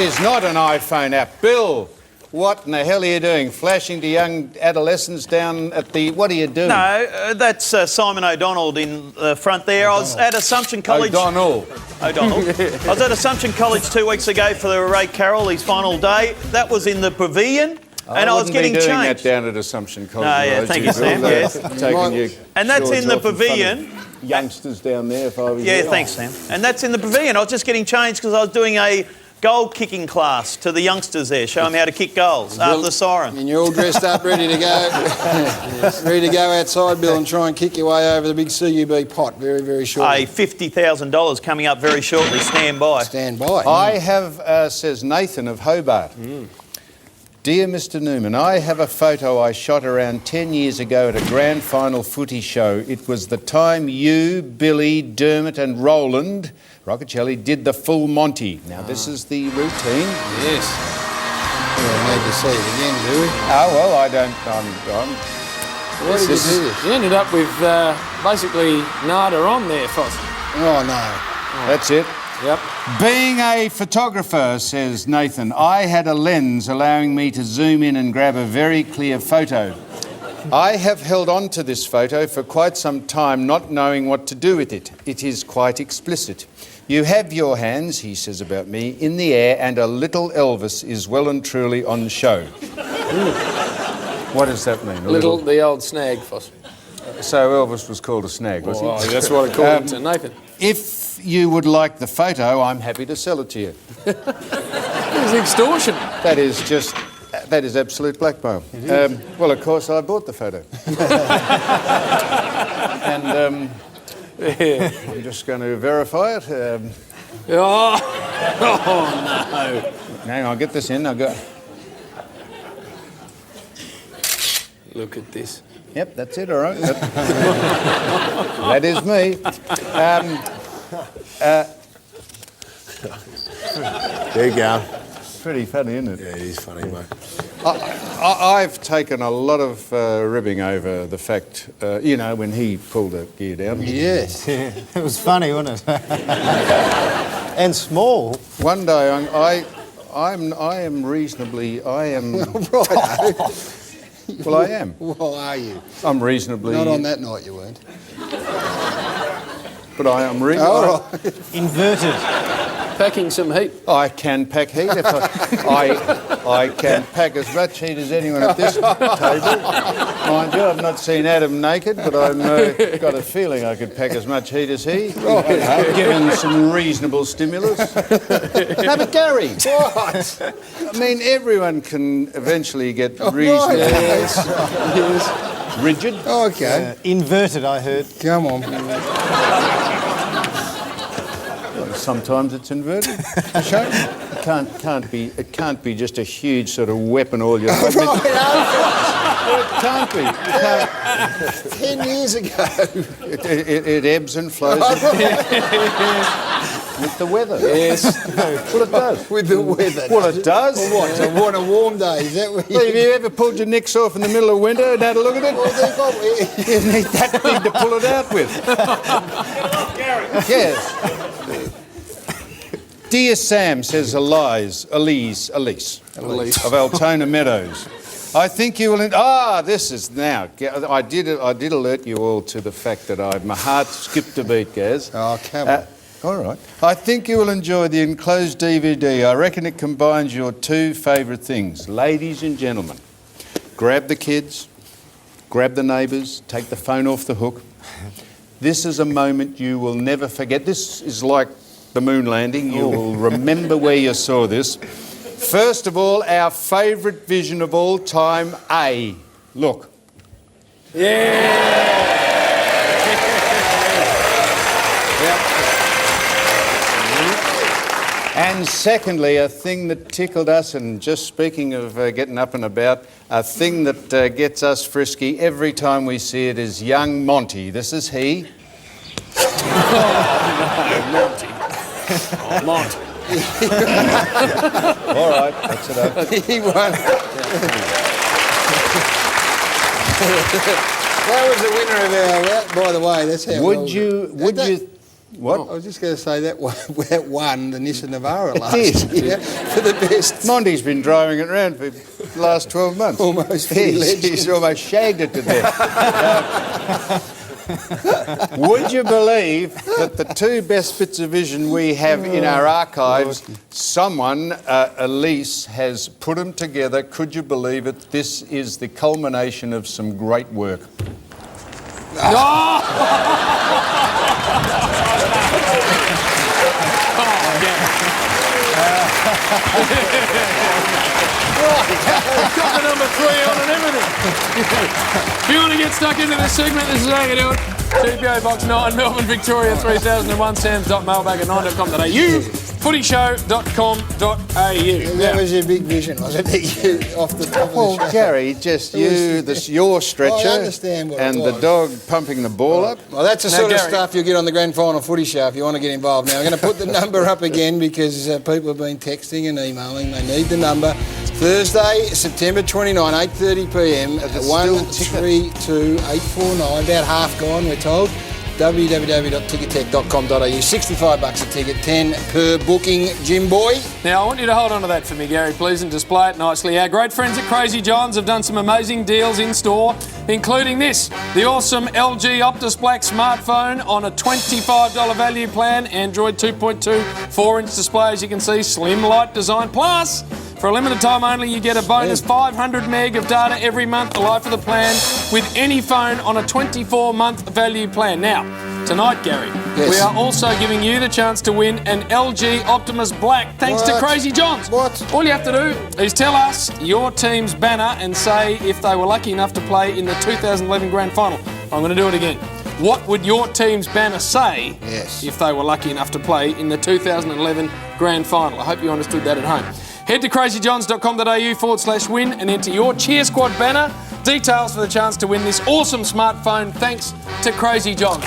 is not an iPhone app. Bill, what in the hell are you doing? Flashing to young adolescents down at the... What are you doing? No, that's Simon O'Donnell in the front there. I was at Assumption College. O'Donnell. I was at Assumption College 2 weeks ago for the Ray Carroll, his final day. That was in the pavilion, and I was getting be doing changed. that down at Assumption College. No, yeah, thank you, Sam, yes. Taking you And that's in the shorts off in front of pavilion. Youngsters down there, if I was Yeah, there. thanks, Sam. And that's in the pavilion. I was just getting changed because I was doing a goal kicking class to the youngsters there. Show them how to kick goals after the siren. And you're all dressed up, ready to go. Ready to go outside, Bill, and try and kick your way over the big CUB pot very, very shortly. $50,000 coming up very shortly. Stand by. Stand by. I have, says Nathan of Hobart. Dear Mr Newman, I have a photo I shot around 10 years ago at a grand final footy show. It was the time you, Billy, Dermot and Roland Roccacelli did the full Monty. Now this is the routine. Yes. We don't need to see it again, do we? Oh, well, I don't... What did you do this? You ended up with basically nada on there, Foss. Oh, no. That's it. Yep. Being a photographer, says Nathan, I had a lens allowing me to zoom in and grab a very clear photo. I have held on to this photo for quite some time, not knowing what to do with it. It is quite explicit. You have your hands, he says about me, in the air, and a little Elvis is well and truly on show. What does that mean? The old snag, Foss. So Elvis was called a snag, was he? Oh, that's what I called it to Nathan. If you would like the photo, I'm happy to sell it to you. It was extortion. That is absolute blackmail. Well, of course, I bought the photo. And I'm just going to verify it. Oh, no. Hang on, I'll get this in. I'll go. Look at this. Yep, that's it, all right. That is me. There you go. Pretty funny, isn't it? Yeah, it is funny, mate. I've taken a lot of ribbing over the fact, when he pulled the gear down. Yes. Yeah, it was funny, wasn't it? And small. One day I am reasonably... Right. Well, I am. Well, are you? I'm reasonably... Not on that night you weren't. But I am Inverted. Packing some heat. I can pack heat. If I can pack as much heat as anyone at this table. Mind you, I've not seen Adam naked, but I've got a feeling I could pack as much heat as he. Given some reasonable stimulus. No, but Gary, what? I mean, everyone can eventually get reasonably rigid. Okay. Inverted, I heard. Come on. Sometimes it's inverted. It can't be just a huge sort of weapon all your life. It can't be. 10 years ago. It ebbs and flows with the weather. Yes. Well, it does. With the weather. Well, it does. Well, what? So what a warm day. Is that what Have you ever pulled your nicks off in the middle of winter and had a look at it? Well, You need that thing to pull it out with. Yes. Dear Sam, says Elise of Altona Meadows. I think you will... this is now... I did alert you all to the fact that my heart skipped a beat, Gaz. Oh, come on. All right. I think you will enjoy the enclosed DVD. I reckon it combines your two favourite things. Ladies and gentlemen, grab the kids, grab the neighbours, take the phone off the hook. This is a moment you will never forget. This is like the moon landing. You will remember where you saw this. First of all, our favourite vision of all time, A. Look. Yeah! And secondly, a thing that tickled us, and just speaking of getting up and about, a thing that gets us frisky every time we see it is young Monty. This is he. Monty. Oh, Monty. All right, that's it. He won. That was the winner of our... By the way, that's how... Would you... What? I was just going to say that won the Nissan Navara last year for the best. Monty's been driving it around for the last 12 months. Almost. He's almost shagged it to death. Would you believe that the two best bits of vision we have in our archives, someone, Elise, has put them together? Could you believe it? This is the culmination of some great work. Got the number 3 on and everything. If you want to get stuck into this segment, this is how you do it. GPO Box 9, Melbourne, Victoria, 3001, sams.mailbag@9.com.au, footyshow.com.au. That was your big vision, was it? You, off the top of the show. Gary, just your stretcher, I understand what and it the was. dog pumping the ball up. Well, that's the sort of stuff you'll get on the Grand Final Footy Show if you want to get involved. Now, I'm going to put the number up again because people have been texting and emailing. They need the number. Thursday, September 29, 8:30pm at 132-849. About half gone, we're told. www.tickettech.com.au. $65 a ticket, 10 per booking, Jim Boy. Now, I want you to hold on to that for me, Gary, please, and display it nicely. Our great friends at Crazy John's have done some amazing deals in store, including this, the awesome LG Optus Black smartphone on a $25 value plan, Android 2.2, 4-inch display, as you can see, slim, light design. Plus, for a limited time only, you get a bonus 500 meg of data every month, the life of the plan, with any phone on a 24-month value plan. Now, tonight, Gary, we are also giving you the chance to win an LG Optimus Black, thanks to Crazy John's. All you have to do is tell us your team's banner and say if they were lucky enough to play in the 2011 Grand Final. I'm going to do it again. What would your team's banner say if they were lucky enough to play in the 2011 Grand Final? I hope you understood that at home. Head to crazyjohns.com.au/win and enter your Cheer Squad banner. Details for the chance to win this awesome smartphone thanks to Crazy Johns.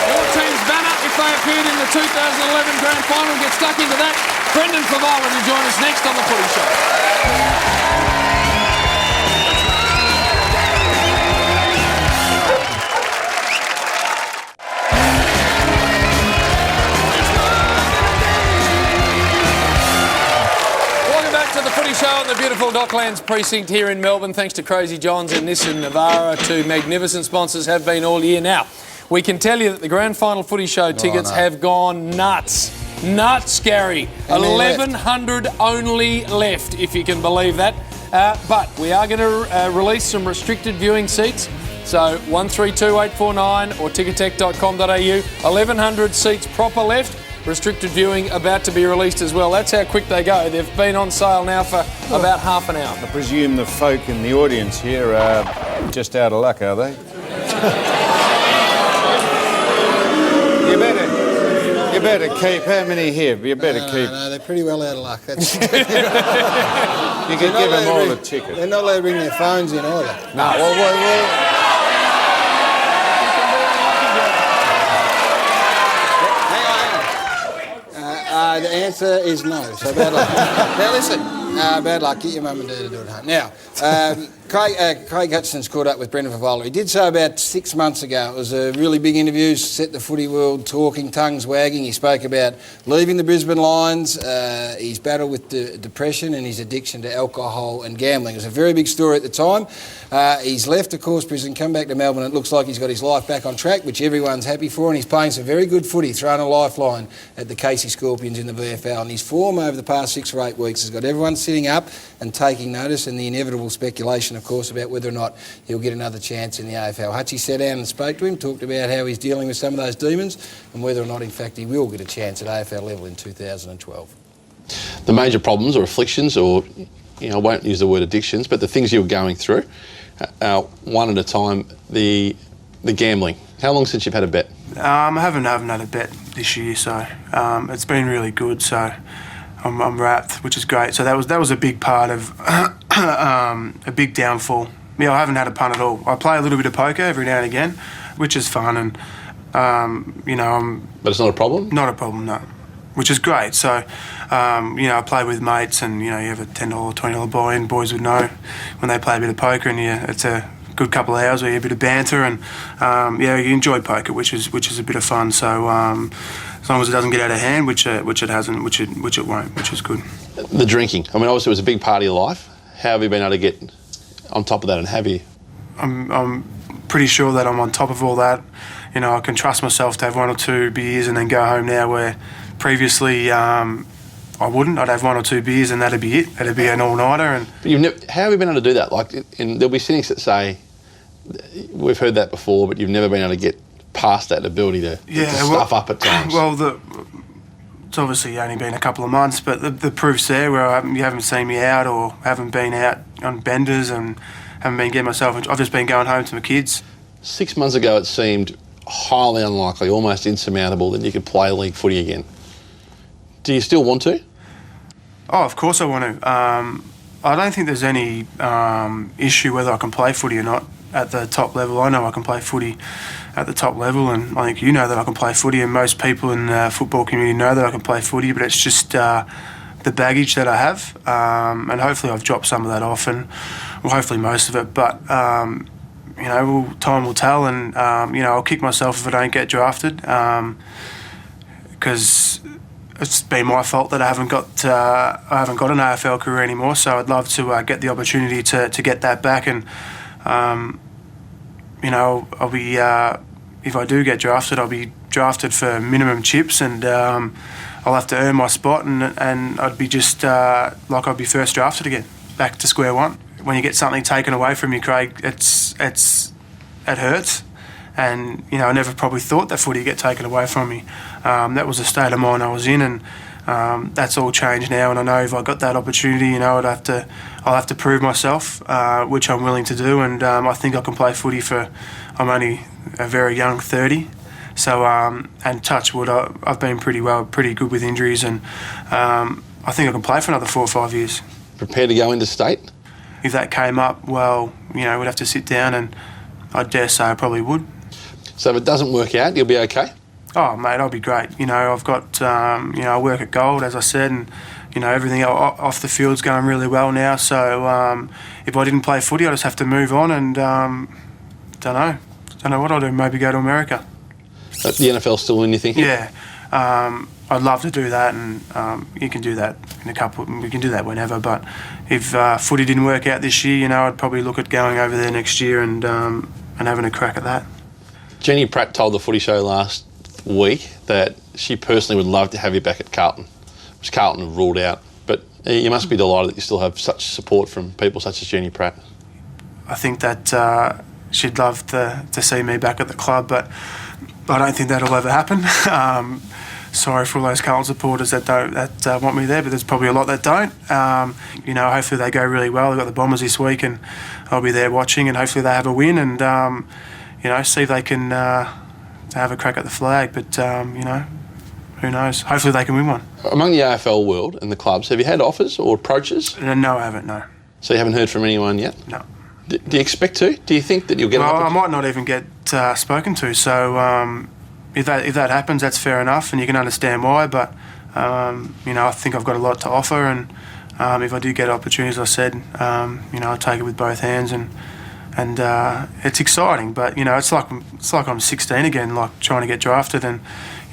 Your team's banner, if they appeared in the 2011 Grand Final, get stuck into that. Brendan Favola will join us next on The Footy Show. To the Footy Show on the beautiful Docklands precinct here in Melbourne, thanks to Crazy John's and Nissan Navara, two magnificent sponsors, have been all year. Now, we can tell you that the Grand Final Footy Show tickets have gone nuts. Nuts, Gary. 1,100 only left, if you can believe that. But we are going to release some restricted viewing seats. So 132-849 or tickettech.com.au. 1,100 seats proper left. Restricted viewing about to be released as well. That's how quick they go. They've been on sale now for about half an hour. I presume the folk in the audience here are just out of luck, are they? You better keep. How many here? You better keep. No, they're pretty well out of luck. That's you can give them all the ticket. They're not allowed to bring their phones in either. No, well. The answer is no, so bad luck. Now listen, bad luck, get your mum and dad to do it at home. Now, Craig Hutchinson's caught up with Brendan Favola. He did so about 6 months ago. It was a really big interview, set the footy world talking, tongues wagging. He spoke about leaving the Brisbane Lions, his battle with depression and his addiction to alcohol and gambling. It was a very big story at the time. He's left, of course, Brisbane, come back to Melbourne. It looks like he's got his life back on track, which everyone's happy for, and he's playing some very good footy, throwing a lifeline at the Casey Scorpions in the VFL. And his form over the past 6 or 8 weeks has got everyone sitting up and taking notice, and the inevitable speculation, of course, about whether or not he'll get another chance in the AFL. Hutchie sat down and spoke to him, talked about how he's dealing with some of those demons and whether or not, in fact, he will get a chance at AFL level in 2012. The major problems or afflictions, or, I won't use the word addictions, but the things you're going through, one at a time, the gambling. How long since you've had a bet? I haven't had a bet this year, so it's been really good. So I'm wrapped, which is great. So that was a big part of a big downfall. I haven't had a punt at all. I play a little bit of poker every now and again, which is fun, and But it's not a problem? Not a problem, no. Which is great. So, I play with mates, and you have a $10, $20 buy-in. Boys would know when they play a bit of poker, and it's a good couple of hours where you have a bit of banter, and you enjoy poker, which is a bit of fun. So as long as it doesn't get out of hand, which it hasn't, which it won't, which is good. The drinking. Obviously it was a big part of your life. How have you been able to get on top of that, and have you? I'm pretty sure that I'm on top of all that. I can trust myself to have 1 or 2 beers and then go home now, where previously I wouldn't. I'd have 1 or 2 beers and that'd be it. That'd be an all-nighter. How have you been able to do that? There'll be cynics that say, we've heard that before, but you've never been able to get past that ability to stuff up at times. Well, It's obviously only been a couple of months, but the proof's there where you haven't seen me out or haven't been out on benders and haven't been getting myself. I've just been going home to my kids. 6 months ago, it seemed highly unlikely, almost insurmountable, that you could play league footy again. Do you still want to? Oh, of course I want to. I don't think there's any issue whether I can play footy or not at the top level. I know I can play footy at the top level, and I think you know that I can play footy, and most people in the football community know that I can play footy, but it's just the baggage that I have, and hopefully I've dropped some of that off, and well, hopefully most of it, but time will tell, and I'll kick myself if I don't get drafted, because it's been my fault that I haven't got an AFL career anymore. So I'd love to get the opportunity to get that back, and I'll be if I do get drafted, I'll be drafted for minimum chips, and I'll have to earn my spot, and I'd be just like I'd be first drafted again, back to square one. When you get something taken away from you, Craig, it hurts. And, I never probably thought that footy would get taken away from me. That was the state of mind I was in, and that's all changed now. And I know if I got that opportunity, I'll have to prove myself, which I'm willing to do. And I think I can play footy I'm only a very young 30. So, and touch wood, I've been pretty good with injuries, and I think I can play for another 4 or 5 years. Prepared to go into state? If that came up, well, we'd have to sit down, and I dare say I probably would. So if it doesn't work out, you'll be okay? Oh, mate, I'll be great. I've got, I work at Gold, as I said, and, everything off the field's going really well now. So if I didn't play footy, I just have to move on, and don't know what I'll do. Maybe go to America. The NFL still in, you thinking? Yeah. I'd love to do that, and you can do that we can do that whenever. But if footy didn't work out this year, I'd probably look at going over there next year and having a crack at that. Jenny Pratt told the Footy Show last week that she personally would love to have you back at Carlton, which Carlton have ruled out. But you must be delighted that you still have such support from people such as Jenny Pratt. I think that she'd love to see me back at the club, but I don't think that'll ever happen. Sorry for all those Carlton supporters that want me there, but there's probably a lot that don't. Hopefully they go really well. They've got the Bombers this week, and I'll be there watching, and hopefully they have a win, and see if they can have a crack at the flag. But who knows? Hopefully they can win one. Among the AFL world and the clubs, have you had offers or approaches? No, I haven't. No. So you haven't heard from anyone yet? No. Do you expect to? Do you think that you'll get? I might not even get spoken to. So. If that happens, that's fair enough, and you can understand why. But I think I've got a lot to offer, and if I do get opportunities, as I said, I'll take it with both hands, and it's exciting. But it's like I'm 16 again, like trying to get drafted, and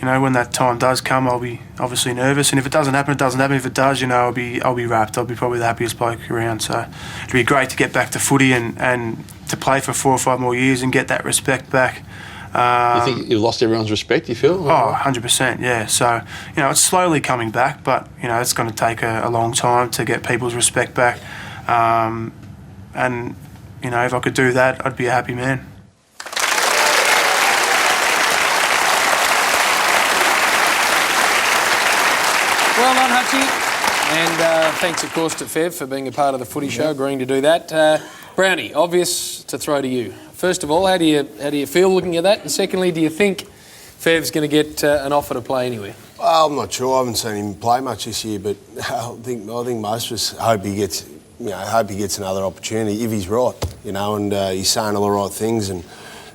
when that time does come, I'll be obviously nervous. And if it doesn't happen, it doesn't happen. If it does, I'll be wrapped. I'll be probably the happiest bloke around. So it'd be great to get back to footy and to play for 4 or 5 more years and get that respect back. You think you've lost everyone's respect, you feel? Oh, 100%, yeah. So, it's slowly coming back, but, it's going to take a long time to get people's respect back. And, if I could do that, I'd be a happy man. Well done, Hutchie. And thanks, of course, to Fev for being a part of the Footy Show, agreeing to do that. Brownie, obvious to throw to you. First of all, how do you feel looking at that? And secondly, do you think Fev's going to get an offer to play anywhere? Well, I'm not sure. I haven't seen him play much this year, but I think most of us hope he gets another opportunity if he's right, and he's saying all the right things, and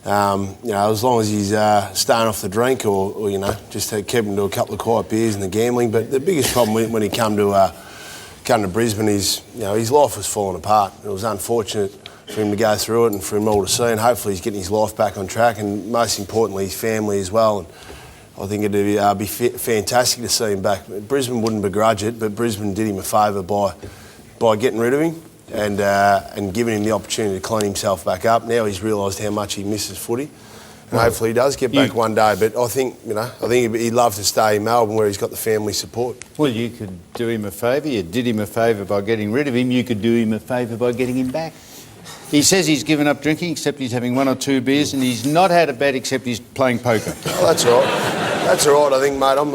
as long as he's staying off the drink or just keep him to a couple of quiet beers and the gambling. But the biggest problem when he come to Brisbane is his life was falling apart. It was unfortunate for him to go through it and for him all to see, and hopefully he's getting his life back on track, and most importantly his family as well. And I think it'd be fantastic to see him back. Brisbane wouldn't begrudge it, but Brisbane did him a favour by getting rid of him and giving him the opportunity to clean himself back up. Now he's realised how much he misses footy, and hopefully he does get back one day. But I think he'd love to stay in Melbourne where he's got the family support. Well, you could do him a favour. You did him a favour by getting rid of him. You could do him a favour by getting him back. He says he's given up drinking, except he's having 1 or 2 beers, and he's not had a bet except he's playing poker. Oh, that's right. That's all right, I think, mate. I'm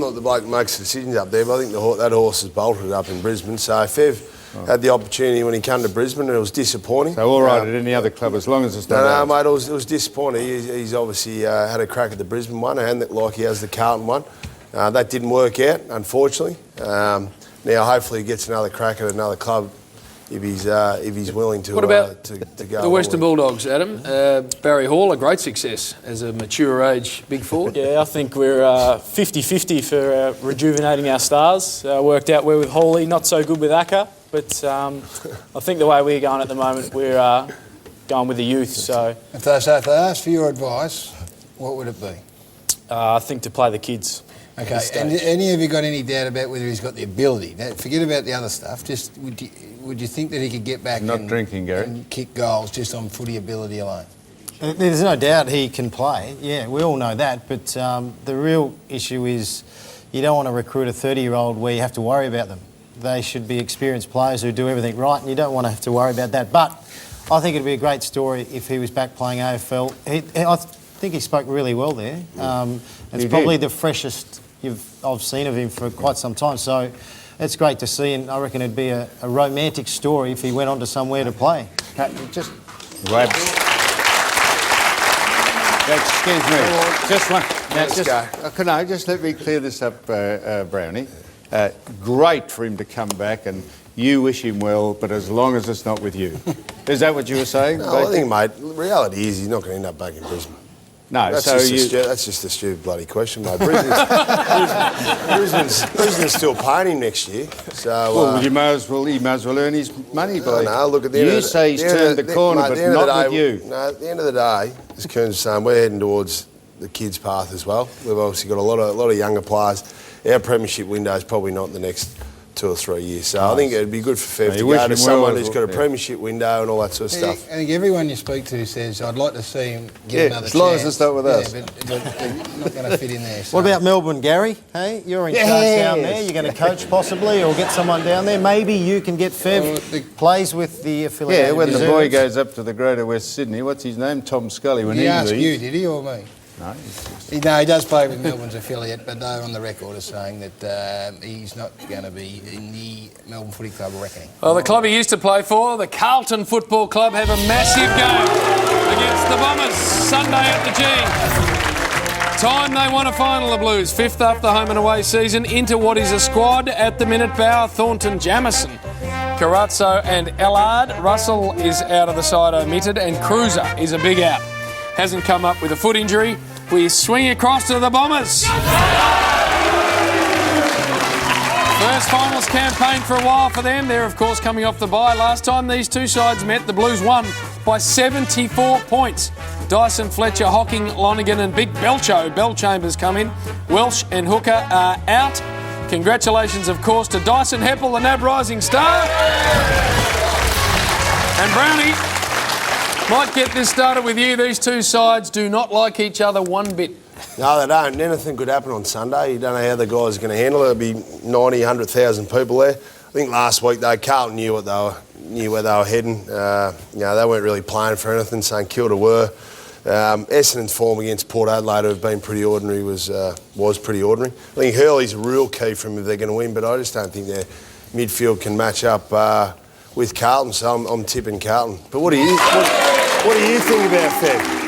not the bloke who makes the decisions up there, but I think that horse has bolted up in Brisbane. So if Fev had the opportunity when he came to Brisbane, and it was disappointing. So all right at any other club, as long as it's not No, mate, it was disappointing. He's obviously had a crack at the Brisbane one, and like he has the Carlton one. That didn't work out, unfortunately. Now, hopefully, he gets another crack at another club if he's willing to. What about to go the Western Bulldogs, Adam? Barry Hall, a great success as a mature age big forward. Yeah, I think we're 50-50 for rejuvenating our stars. Worked out well with Hawley, not so good with Acker, but I think the way we're going at the moment, we're going with the youth. So if they ask for your advice, what would it be? I think to play the kids. Okay, and any of you got any doubt about whether he's got the ability? Now, forget about the other stuff. Just would you think that he could get back and kick goals just on footy ability alone? There's no doubt he can play. Yeah, we all know that. But the real issue is you don't want to recruit a 30-year-old where you have to worry about them. They should be experienced players who do everything right, and you don't want to have to worry about that. But I think it'd be a great story if he was back playing AFL. I think he spoke really well there. It's probably the freshest I've seen of him for quite some time. So it's great to see, and I reckon it'd be a romantic story if he went on to somewhere to play. Just wait. Excuse me. Just one. Can I just let me clear this up, Brownie? Great for him to come back, and you wish him well, but as long as it's not with you. Is that what you were saying? No, I think, mate, the reality is he's not going to end up back in Brisbane. No, that's just a stupid bloody question, mate. Brisbane's still paying him next year. So well, he may as well earn his money. No, look at the end you say he's turned the corner, but not with you. No, at the end of the day, as Kearns was saying, we're heading towards the kids' path as well. We've obviously got a lot of younger players. Our premiership window is probably not the next 2 or 3 years. So I think it'd be good for Fev to go to someone who's got a premiership window and all that sort of stuff. I think everyone you speak to says, I'd like to see him get another chance. As long as it's not with us. But they're not going to fit in there. So. What about Melbourne, Gary? Hey, you're in charge down there. You're going to coach possibly or get someone down there. Maybe you can get Fev plays with the affiliate. Yeah, when the boy goes up to the Greater West Sydney, what's his name? Tom Scully. When he asked leaves. you, did he, or me? No, he does play with Melbourne's affiliate, but they're on the record as saying that he's not going to be in the Melbourne Footy Club reckoning. Well, the club he used to play for, the Carlton Football Club, have a massive game against the Bombers Sunday at the G. Time they won a final, the Blues. 5th after home and away season into what is a squad at the minute. Bauer, Thornton, Jamison, Carazzo and Ellard. Russell is out of the side omitted, and Cruiser is a big out. Hasn't come up with a foot injury. We swing across to the Bombers. First finals campaign for a while for them. They're, of course, coming off the bye. Last time these two sides met, the Blues won by 74 points. Dyson, Fletcher, Hocking, Lonigan and Big Bell Chambers come in. Welsh and Hooker are out. Congratulations, of course, to Dyson Heppel, the NAB Rising Star. And Brownie, might get this started with you. These two sides do not like each other one bit. No, they don't. Anything could happen on Sunday. You don't know how the guys are going to handle it. There'll be 90, 100,000 people there. I think last week, Carlton knew where they were heading. They weren't really playing for anything. St Kilda were. Essendon's form against Port Adelaide, who have been pretty ordinary, was pretty ordinary. I think Hurley's a real key for them if they're going to win, but I just don't think their midfield can match up with Carlton. So I'm tipping Carlton. But what do you think about Fev?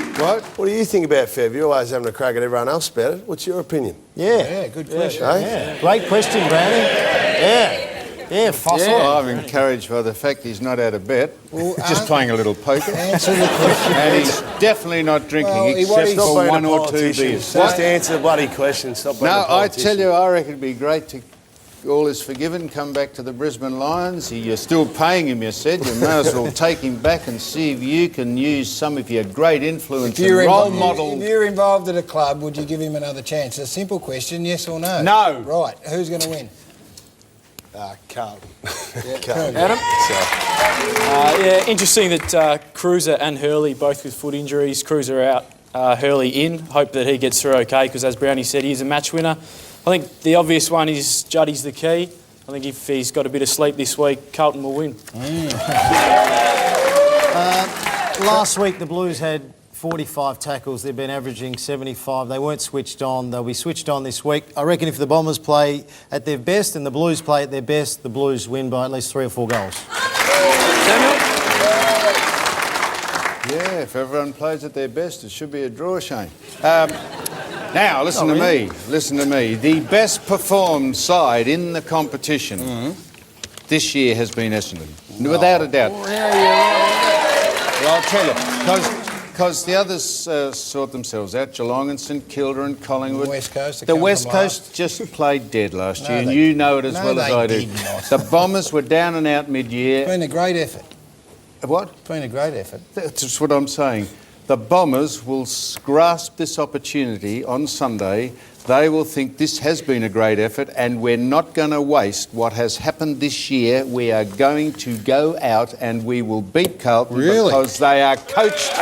What do you think about Fev? You're always having a crack at everyone else about it. What's your opinion? Yeah, good question. Yeah. Great question, Brownie. Yeah, fossil. Well, I'm encouraged by the fact he's not out of bet. Well, just playing a little poker. Answer the question. And he's definitely not drinking except for 1 or 2 beers. Just answer the bloody question. Stop being a politician. I tell you, I reckon it'd be great to... All is forgiven, come back to the Brisbane Lions. You're still paying him, you said. You may as well take him back and see if you can use some of your great influence and role model. If you're involved at a club, would you give him another chance? A simple question, yes or no? No. Right, who's going to win? Carlton. Adam? Interesting that Cruiser and Hurley both with foot injuries. Cruiser out, Hurley in. Hope that he gets through okay because, as Brownie said, he's a match winner. I think the obvious one is Juddy's the key. I think if he's got a bit of sleep this week, Carlton will win. Last week the Blues had 45 tackles. They've been averaging 75. They weren't switched on. They'll be switched on this week. I reckon if the Bombers play at their best and the Blues play at their best, the Blues win by at least 3 or 4 goals. Yeah, if everyone plays at their best, it should be a draw, Shane. Now, listen to me. Listen to me. The best performed side in the competition this year has been Essendon, without a doubt. Well, I'll tell you, because the others sort themselves out. Geelong and St Kilda and Collingwood. The West Coast just played dead last year, and you know it as well as I do. The Bombers were down and out mid-year. It's been a great effort. What? It's been a great effort. That's what I'm saying. The Bombers will grasp this opportunity on Sunday. They will think this has been a great effort, and we're not going to waste what has happened this year. We are going to go out and we will beat Carlton because they are coached.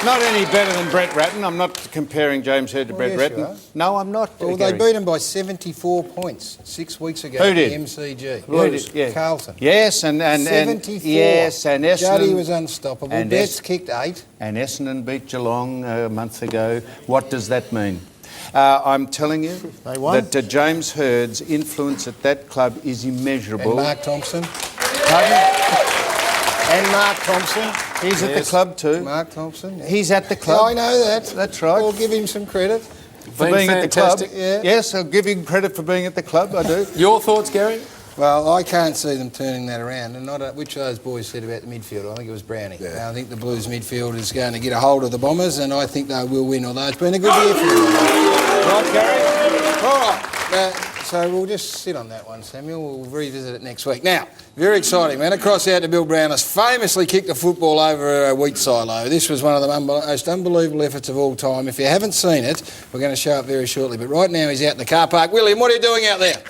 Not any better than Brett Ratton. I'm not comparing James Hird to Brett Ratton. No, I'm not. Well, they beat him by 74 points 6 weeks ago. Who did? The MCG. Who did? Yeah. Carlton. Yes, and 74. Yes, and Essendon. Juddy was unstoppable. And Betts kicked 8. And Essendon beat Geelong a month ago. What does that mean? I'm telling you that James Hird's influence at that club is immeasurable. And Mark Thompson. And Mark Thompson. He's at the club too. Mark Thompson. Yeah. He's at the club. Oh, I know that. That's right. We'll give him some credit. For being at the club. Yeah. Yes, I'll give him credit for being at the club, I do. Your thoughts, Gary? Well, I can't see them turning that around. And not which of those boys said about the midfield? I think it was Brownie. Yeah. I think the Blues midfield is going to get a hold of the Bombers, and I think they will win, although it's been a good year for them. Right, Gary? All right. So we'll just sit on that one, Samuel. We'll revisit it next week. Now, very exciting, man. Across out to Bill Brown has famously kicked the football over a wheat silo. This was one of the most unbelievable efforts of all time. If you haven't seen it, we're going to show it very shortly. But right now he's out in the car park. William, what are you doing out there?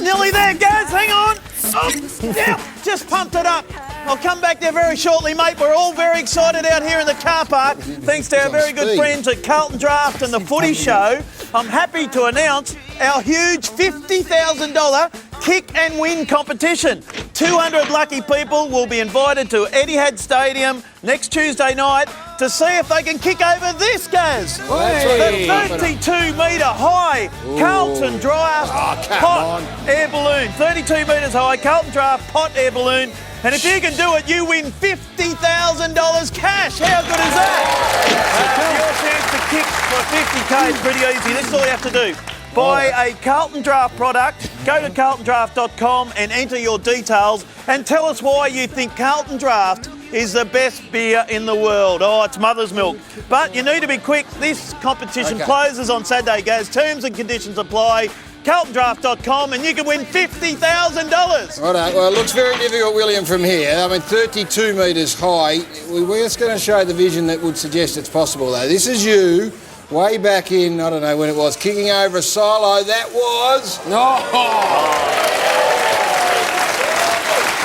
Nearly there, guys. Hang on. Oh, yeah, just pumped it up. I'll come back there very shortly, mate. We're all very excited out here in the car park. Thanks to our very good friends at Carlton Draft and the Footy Show. I'm happy to announce our huge $50,000 kick and win competition. 200 lucky people will be invited to Etihad Stadium next Tuesday night to see if they can kick over this, Gaz. The 32-metre high Carlton Draft pot air balloon. 32 metres high Carlton Draft pot air balloon. And if you can do it, you win $50,000 cash. How good is that? Your chance to kick for 50k is pretty easy. This is all you have to do. Buy a Carlton Draft product, go to carltondraft.com and enter your details and tell us why you think Carlton Draft is the best beer in the world. Oh, it's mother's milk. But you need to be quick. This competition closes on Saturday, guys. Terms and conditions apply. carltondraft.com and you can win $50,000. Righto. Well, it looks very difficult, William, from here. I mean, 32 metres high. We're just going to show the vision that would suggest it's possible, though. This is you way back in, I don't know when it was, kicking over a silo. That was... No.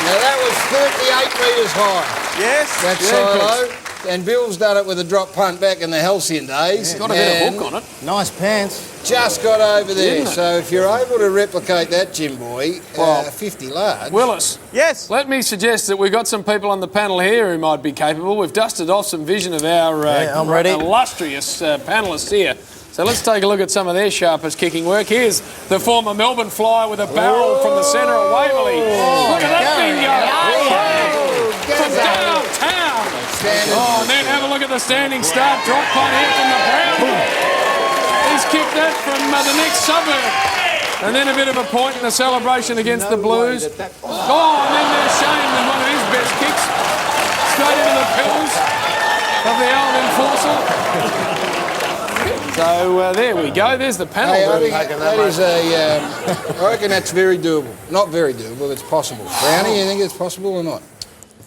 Now, that was 38 metres high. Yes. That silo. And Bill's done it with a drop punt back in the halcyon days. Got a bit of hook on it. Nice pants. Just got over there. So if you're able to replicate that, Jim Boy, 50 large. Willis. Yes. Let me suggest that we've got some people on the panel here who might be capable. We've dusted off some vision of our I'm ready. illustrious panellists here. So let's take a look at some of their sharpest kicking work. Here's the former Melbourne Flyer with a barrel from the centre of Waverley. Look at that thing go. From downtown. Oh, and then have a look at the standing start. Drop punt here from the Brown. He's kicked that from the next suburb. And then a bit of a point in the celebration against the Blues. Oh, and then there's Shane with one of his best kicks. Straight into the pills of the old enforcer. So there we go. There's the panel. Hey, I reckon that's very doable. Not very doable, it's possible. Brownie, you think it's possible or not?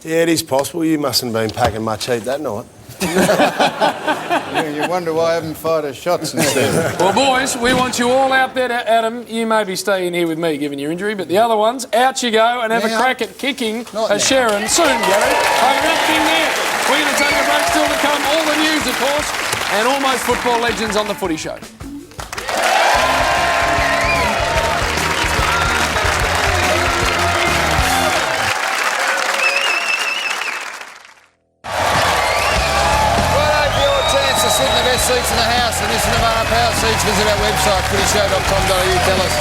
Yeah, it is possible. You mustn't have been packing much heat that night. You wonder why I haven't fired a shot since then. Well, boys, we want you all out there. Adam, you may be staying here with me given your injury, but the other ones, out you go and have a crack at kicking Sharon soon, Gary. Over that thing there. We're going to take a break, still to come. All the news, of course, and Almost Football Legends on the Footy Show. seats in the house and Nissan Navara power seats. Visit our website, footyshow.com.au. Tell us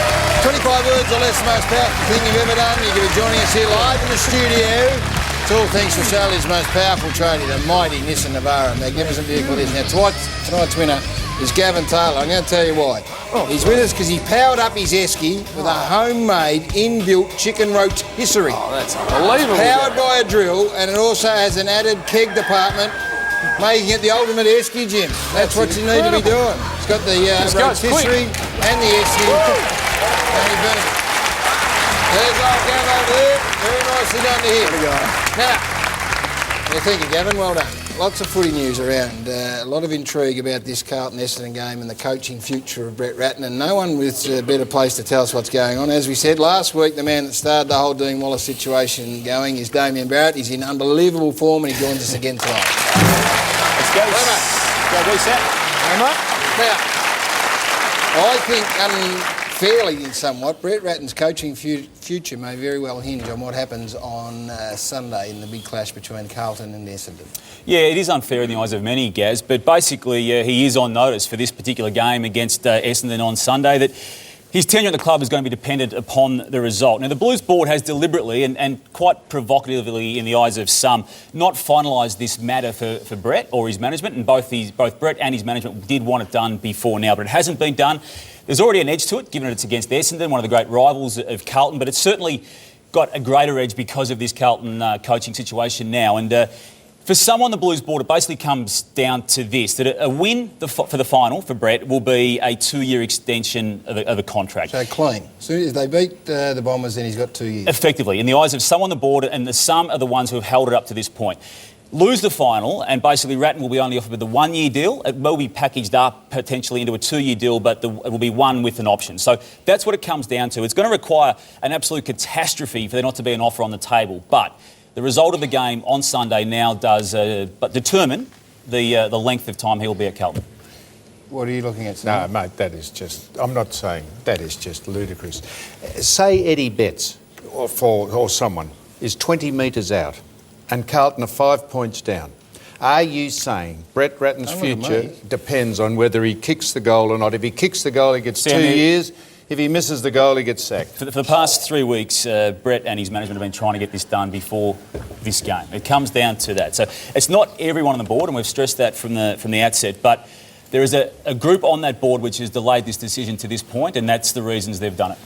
25 words or less, the most powerful thing you've ever done. You can be joining us here live in the studio. It's all thanks to Australia's most powerful tradie, the mighty Nissan Navara. Magnificent vehicle it is. Now, tonight's winner is Gavin Taylor. I'm going to tell you why. He's with us because he powered up his esky with a homemade inbuilt chicken rotisserie. Oh, that's unbelievable. Powered by a drill, and it also has an added keg department, making it the ultimate esky gym. That's what you need to be doing. It's got the rotisserie and the esky. Only boom. There's old Gav over there. Very nicely done to him. Now, what do you think of Gavin? Well done. Lots of footy news around. A lot of intrigue about this Carlton-Essendon game and the coaching future of Brett Ratten, and no one with a better place to tell us what's going on. As we said last week, the man that started the whole Dean Wallace situation going is Damien Barrett. He's in unbelievable form and he joins us again tonight. Let's go. Go reset. Now, I think unfairly somewhat, Brett Ratten's coaching future may very well hinge on what happens on Sunday in the big clash between Carlton and Essendon. Yeah, it is unfair in the eyes of many, Gaz, but basically he is on notice for this particular game against Essendon on Sunday that his tenure at the club is going to be dependent upon the result. Now, the Blues board has deliberately and quite provocatively in the eyes of some not finalised this matter for Brett or his management, and both Brett and his management did want it done before now, but it hasn't been done. There's already an edge to it, given that it's against Essendon, one of the great rivals of Carlton, but it's certainly got a greater edge because of this Carlton coaching situation now. And for some on the Blues board, it basically comes down to this, that a win for the final for Brett will be a 2-year extension of a contract. So clean. As soon as they beat the Bombers, then he's got 2 years. Effectively, in the eyes of some on the board, and some are the ones who have held it up to this point. Lose the final, and basically Ratten will be only offered with a 1-year deal. It will be packaged up potentially into a 2-year deal, but it will be one with an option. So that's what it comes down to. It's going to require an absolute catastrophe for there not to be an offer on the table. But the result of the game on Sunday now does determine the length of time he'll be at Carlton. What are you looking at, Sam? No, mate, that is just... I'm not saying... That is just ludicrous. Say Eddie Betts or someone is 20 metres out and Carlton are 5 points down. Are you saying Brett Ratten's future depends on whether he kicks the goal or not? If he kicks the goal, he gets 2 years. If he misses the goal, he gets sacked. For the past 3 weeks, Brett and his management have been trying to get this done before this game. It comes down to that. So it's not everyone on the board, and we've stressed that from the outset, but there is a group on that board which has delayed this decision to this point, and that's the reasons they've done it.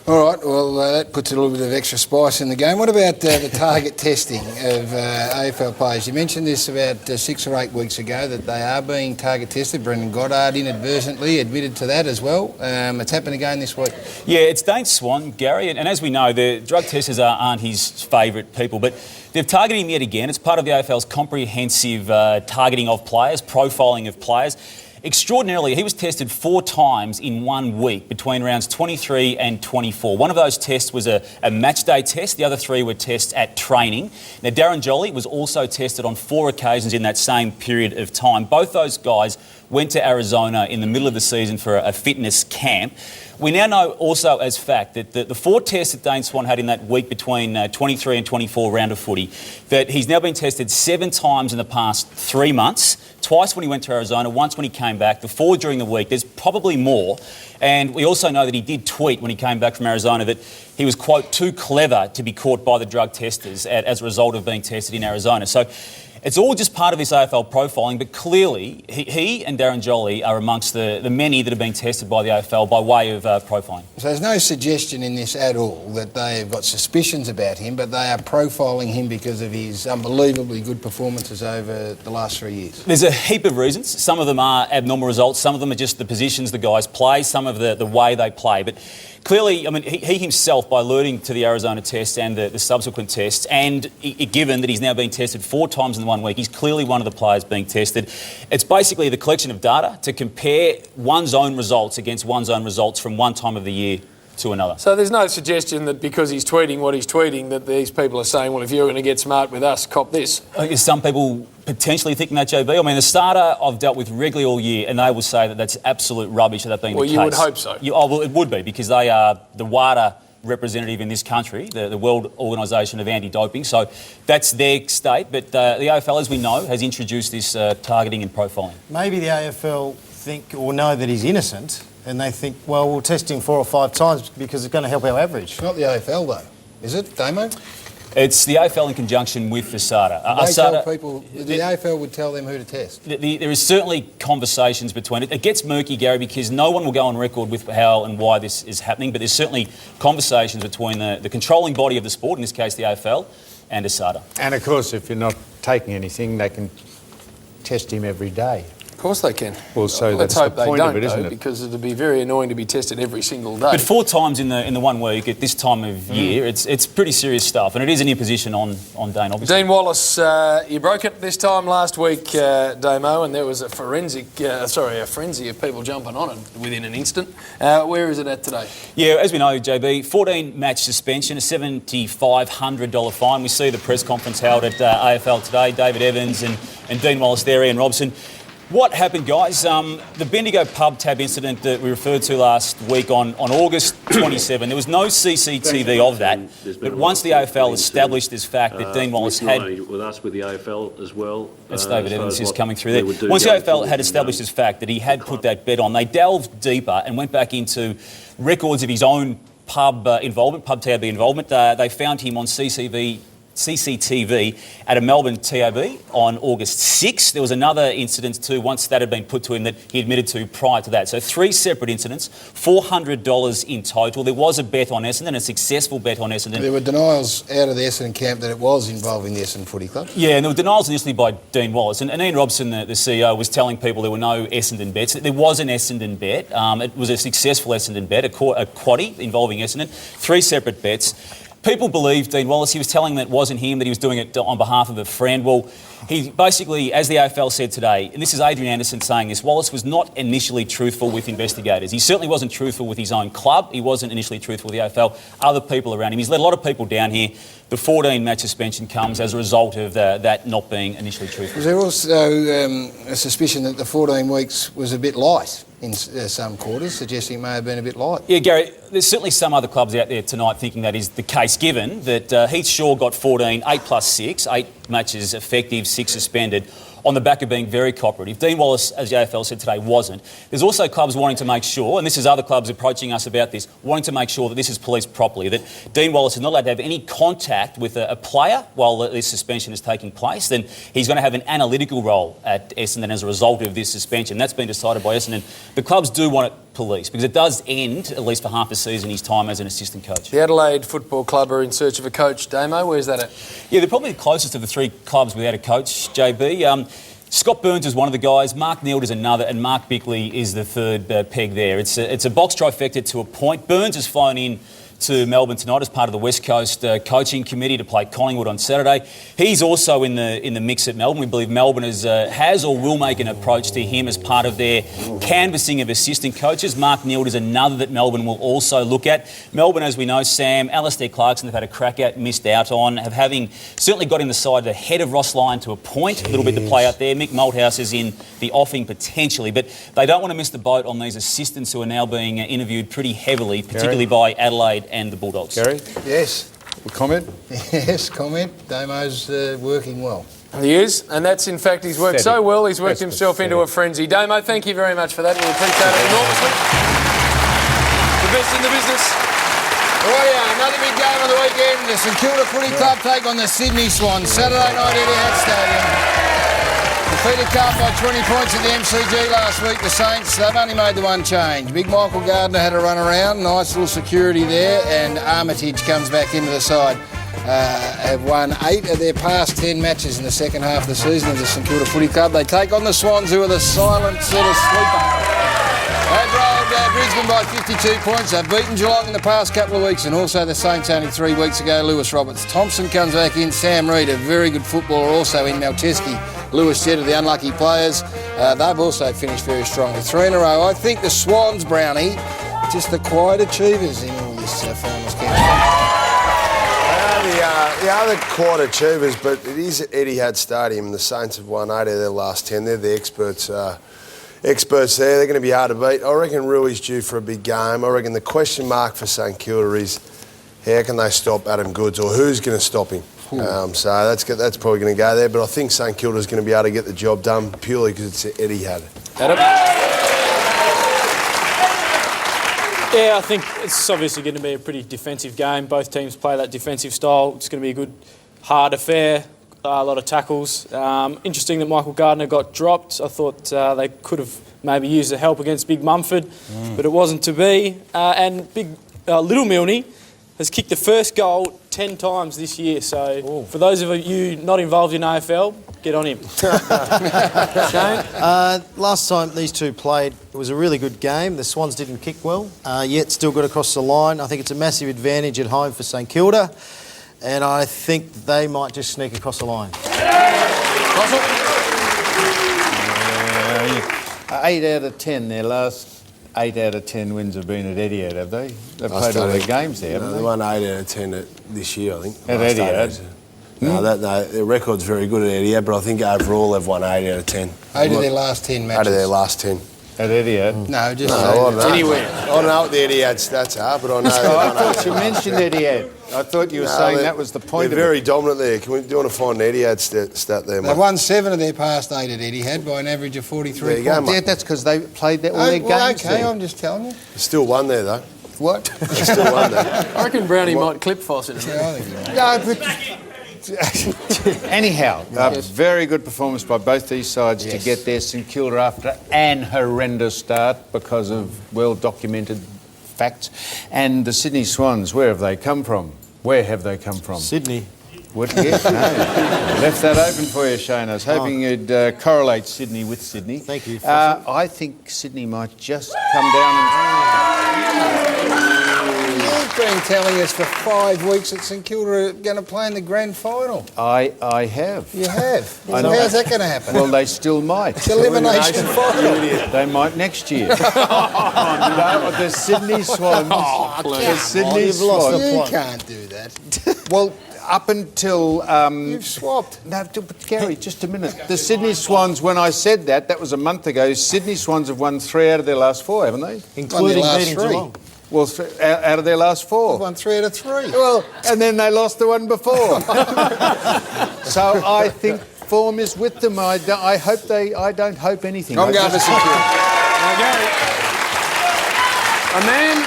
All right, well, that puts a little bit of extra spice in the game. What about the target testing of AFL players? You mentioned this about 6 or 8 weeks ago, that they are being target tested. Brendan Goddard inadvertently admitted to that as well. It's happened again this week. Yeah, it's Dane Swan, Gary, and as we know, the drug testers aren't his favourite people, but they've targeted him yet again. It's part of the AFL's comprehensive targeting of players, profiling of players. Extraordinarily, he was tested 4 times in 1 week between rounds 23 and 24. One of those tests was a match day test. The other 3 were tests at training. Now, Darren Jolly was also tested on 4 occasions in that same period of time. Both those guys went to Arizona in the middle of the season for a fitness camp. We now know also as fact that the 4 tests that Dane Swan had in that week between 23 and 24 round of footy, that he's now been tested 7 times in the past 3 months, twice when he went to Arizona, once when he came back, the 4 during the week. There's probably more. And we also know that he did tweet when he came back from Arizona that he was, quote, too clever to be caught by the drug testers as a result of being tested in Arizona. So it's all just part of this AFL profiling, but clearly he and Darren Jolly are amongst the many that have been tested by the AFL by way of profiling. So there's no suggestion in this at all that they have got suspicions about him, but they are profiling him because of his unbelievably good performances over the last 3 years. There's a heap of reasons. Some of them are abnormal results. Some of them are just the positions the guys play, some of the way they play. But clearly, I mean, he himself, by alluding to the Arizona test and the subsequent tests, and given that he's now been tested 4 times in 1 week, he's clearly one of the players being tested. It's basically the collection of data to compare one's own results against one's own results from one time of the year to another. So there's no suggestion that because he's tweeting what he's tweeting that these people are saying, well, if you're going to get smart with us, cop this. Some people potentially thinking that, JB. I mean, the starter I've dealt with regularly all year, and they will say that that's absolute rubbish, that being the case. Well, you would hope so. Well, it would be, because they are the WADA representative in this country, the World Organisation of Anti-Doping. So that's their state. But the AFL, as we know, has introduced this targeting and profiling. Maybe the AFL think or know that he's innocent, and they think, well, we'll test him 4 or 5 times because it's going to help our average. It's not the AFL though, is it, Damo? It's the AFL in conjunction with ASADA. They tell people, the AFL would tell them who to test. There is certainly conversations between it. It gets murky, Gary, because no one will go on record with how and why this is happening, but there's certainly conversations between the controlling body of the sport, in this case the AFL, and ASADA. And of course, if you're not taking anything, they can test him every day. Of course they can. Well, so Let's that's hope the they point don't, of it, isn't though, it? because it'd be very annoying to be tested every single day. But 4 times in the 1 week at this time of year, it's pretty serious stuff, and it is an imposition on Dane, obviously. Dean Wallace, you broke it this time last week, Damo, and there was a frenzy of people jumping on it within an instant. Where is it at today? Yeah, as we know, JB, 14-match suspension, a $7,500 fine. We see the press conference held at AFL today. David Evans and Dean Wallace there, Ian Robson. What happened, guys? The Bendigo pub tab incident that we referred to last week on August 27, there was no CCTV of that. But once the AFL established this fact that Dean Wallace had... with us, with the AFL as well. That's David Evans who's coming through there. Once the AFL had established this fact that he had put that bet on, they delved deeper and went back into records of his own pub involvement, pub tab involvement. They found him on CCTV at a Melbourne TAB on August 6th. There was another incident too, once that had been put to him, that he admitted to prior to that. So 3 separate incidents, $400 in total. There was a bet on Essendon, a successful bet on Essendon. There were denials out of the Essendon camp that it was involving the Essendon Footy Club. Yeah, and there were denials initially by Dean Wallace. And Ian Robson, the CEO, was telling people there were no Essendon bets. There was an Essendon bet. It was a successful Essendon bet, a quaddie involving Essendon. 3 separate bets. People believed Dean Wallace. He was telling them it wasn't him, that he was doing it on behalf of a friend. Well, he basically, as the AFL said today, and this is Adrian Anderson saying this, Wallace was not initially truthful with investigators. He certainly wasn't truthful with his own club. He wasn't initially truthful with the AFL, other people around him. He's let a lot of people down here. The 14-match suspension comes as a result of that not being initially truthful. Was there also a suspicion that the 14 weeks was a bit light in some quarters, suggesting it may have been a bit light? Yeah, Gary, there's certainly some other clubs out there tonight thinking that is the case, given that Heath Shaw got 14, 8 plus 6, 8 matches effective, 6 suspended, on the back of being very cooperative. Dean Wallace, as the AFL said today, wasn't. There's also clubs wanting to make sure, and this is other clubs approaching us about this, wanting to make sure that this is policed properly, that Dean Wallace is not allowed to have any contact with a player while this suspension is taking place. Then he's going to have an analytical role at Essendon as a result of this suspension. That's been decided by Essendon. The clubs do want it policed because it does end, at least for half the season, his time as an assistant coach. The Adelaide Football Club are in search of a coach. Damo, where's that at? Yeah, they're probably the closest of the 3 clubs without a coach, JB. Scott Burns is one of the guys, Mark Neild is another, and Mark Bickley is the third peg there. It's a box trifecta to a point. Burns has flown in to Melbourne tonight as part of the West Coast coaching committee to play Collingwood on Saturday. He's also in the mix at Melbourne. We believe Melbourne has or will make an approach to him as part of their canvassing of assistant coaches. Mark Neild is another that Melbourne will also look at. Melbourne, as we know, Sam, Alistair Clarkson, they've had a crack at, missed out on, having certainly got in the side ahead of Ross Lyon to a point, a little bit to play out there. Mick Malthouse is in the offing potentially, but they don't want to miss the boat on these assistants who are now being interviewed pretty heavily, particularly by Adelaide and the Bulldogs. Gary? Yes. Comment? Yes, comment. Damo's working well. He is, and that's in fact, he's worked so well, he's worked himself into a frenzy. Damo, thank you very much for that. We appreciate it enormously. The best in the business. Oh yeah, another big game on the weekend. The St Kilda Footy Club take on the Sydney Swans. Saturday night at Etihad Stadium. Defeated Carlton by 20 points at the MCG last week. The Saints, they've only made the one change. Big Michael Gardner had a run around. Nice little security there. And Armitage comes back into the side. Have won 8 of their past 10 matches in the second half of the season of the St Kilda Footy Club. They take on the Swans, who are the silent sort of sleeper. They've rolled Brisbane by 52 points. They've beaten Geelong in the past couple of weeks, and also the Saints only 3 weeks ago. Lewis Roberts-Thompson comes back in. Sam Reid, a very good footballer, also in Malcheski. Lewis Jett of the unlucky players. They've also finished very strongly. 3 in a row. I think the Swans, Brownie, just the quiet achievers in all this finals campaign. The other quiet achievers, but it is at Etihad Stadium. The Saints have won 8 of their last 10. They're the experts there. They're going to be hard to beat. I reckon Rui's due for a big game. I reckon the question mark for St Kilda is how can they stop Adam Goods, or who's going to stop him? So that's probably going to go there. But I think St Kilda's going to be able to get the job done purely because it's Etihad. Yeah, I think it's obviously going to be a pretty defensive game. Both teams play that defensive style. It's going to be a good, hard affair. A lot of tackles. Interesting that Michael Gardner got dropped. I thought they could have maybe used the help against Big Mumford, but it wasn't to be. And Little Milne has kicked the first goal 10 times this year. So for those of you not involved in AFL, get on him. Shane? Last time these two played, it was a really good game. The Swans didn't kick well, yet still got across the line. I think it's a massive advantage at home for St Kilda, and I think they might just sneak across the line. 8 out of 10, their last 8 out of 10 wins have been at Etihad, have they? They've played all their games there, haven't they? They won 8 out of 10 this year, I think. At Etihad? No, their record's very good at Etihad, but I think overall they've won 8 out of 10. 8 of their last 10 matches. 8 of their last 10. At Etihad? No, just anywhere. I don't know what the Etihad stats are, but I know. I thought you mentioned Etihad. I thought you were saying that was the point. They're very dominant there. Do you want to find an Etihad stat there, mate? They've won 7 of their past 8 at Etihad by an average of 43 There you go, points. mate. Yeah, that's because they played all their games okay, there. I'm just telling you. They still won there, though. What? They still won there. I reckon Brownie might clip Foss in a minute. Yeah, I think no, but... Anyhow, a very good performance by both these sides to get there. St Kilda after an horrendous start because of well-documented facts. And the Sydney Swans, where have they come from? Where have they come from? Sydney. What? Yeah, no. Left that open for you, Shane. I was hoping you'd correlate Sydney with Sydney. Thank you. I think Sydney might just come down You've been telling us for 5 weeks that St Kilda are going to play in the grand final. I have. You have? I So know. how's that going to happen? Well, they still might. It's elimination final. They might next year. No, the Sydney Swans. The Sydney Swans. You can't do that. Well, up until... You've swapped. No, but Gary, just a minute. The Sydney Swans, when I said that was a month ago, Sydney Swans have won 3 out of their last 4, haven't they? Including last beating 3. Geelong. Well, out of their last 4. They've won 3 out of 3. Well, and then they lost the one before. So I think form is with them. I don't hope anything. I'm going for St Kilda. A man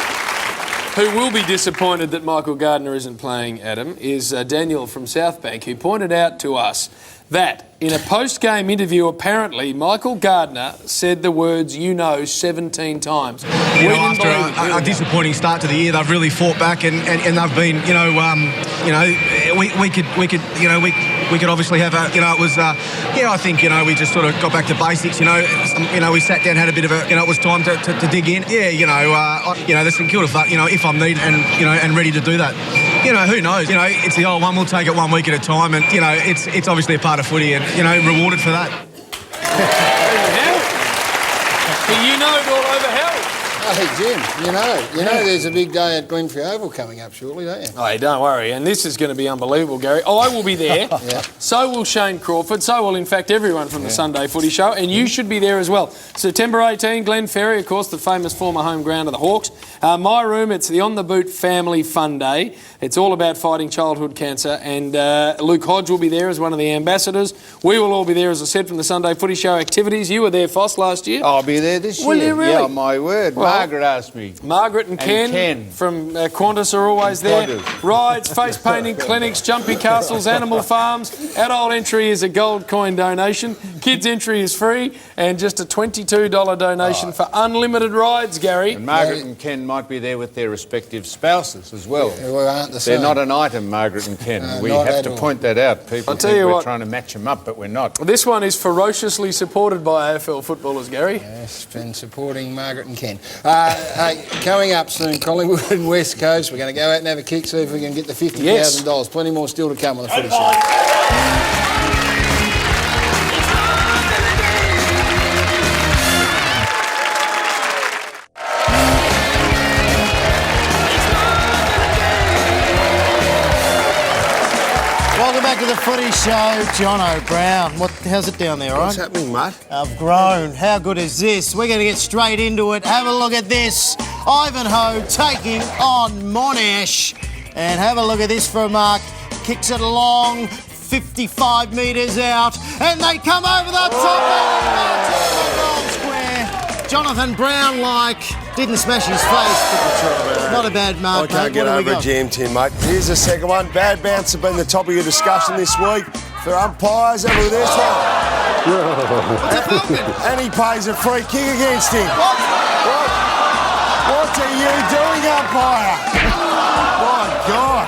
who will be disappointed that Michael Gardner isn't playing, Adam, is Daniel from Southbank, who pointed out to us that in a post-game interview, apparently, Michael Gardner said the words, 17 times. After a disappointing start to the year, they've really fought back and they've been, we could obviously have a, it was, I think, we just sort of got back to basics, we sat down, had a bit of a, it was time to dig in. Yeah, the St Kilda, if I'm needed and ready to do that. Who knows? It's the old one. We'll take it 1 week at a time, and it's obviously a part of footy, and rewarded for that. All over hell. Hey, Jim, you know there's a big day at Glenferrie Oval coming up shortly, don't you? Oh, don't worry. And this is going to be unbelievable, Gary. I will be there. Yeah. So will Shane Crawford. So will, in fact, everyone from the Sunday Footy Show. And you should be there as well. September 18, Glenferrie, of course, the famous former home ground of the Hawks. My room, it's the On the Boot Family Fun Day. It's all about fighting childhood cancer. And Luke Hodge will be there as one of the ambassadors. We will all be there, as I said, from the Sunday Footy Show activities. You were there, Foss, last year. I'll be there this year. Will you really? Yeah, my word. Well, Margaret asked me. Margaret and Ken from Qantas are always there. Rides, face painting clinics, jumpy castles, animal farms. Adult entry is a gold coin donation. Kids entry is free, and just a $22 donation for unlimited rides, Gary. And Margaret and Ken might be there with their respective spouses as well. Yeah, well, aren't the same. They're not an item, Margaret and Ken. We not have at to all. point that out. People I'll tell think you we're what. trying to match them up, but we're not. This one is ferociously supported by AFL footballers, Gary. Yes, been supporting Margaret and Ken. Hey, coming up soon, Collingwood and West Coast. We're going to go out and have a kick, see if we can get the $50,000. Yes. Plenty more still to come on the Footy Show. Welcome back to the Footy Show. Jono Brown, how's it down there, all right? What's happening, mate? I've grown. How good is this? We're going to get straight into it. Have a look at this. Ivanhoe taking on Monash. And have a look at this for a mark. Kicks it along, 55 metres out, and they come over the top of the goal square. Jonathan Brown, didn't smash his face, but not a bad mark, I can't get over a GM10, mate. Here's the second one. Bad bounce have been the top of your discussion this week. For umpires, have a look at this one. And he pays a free kick against him. What are you doing, umpire? My God.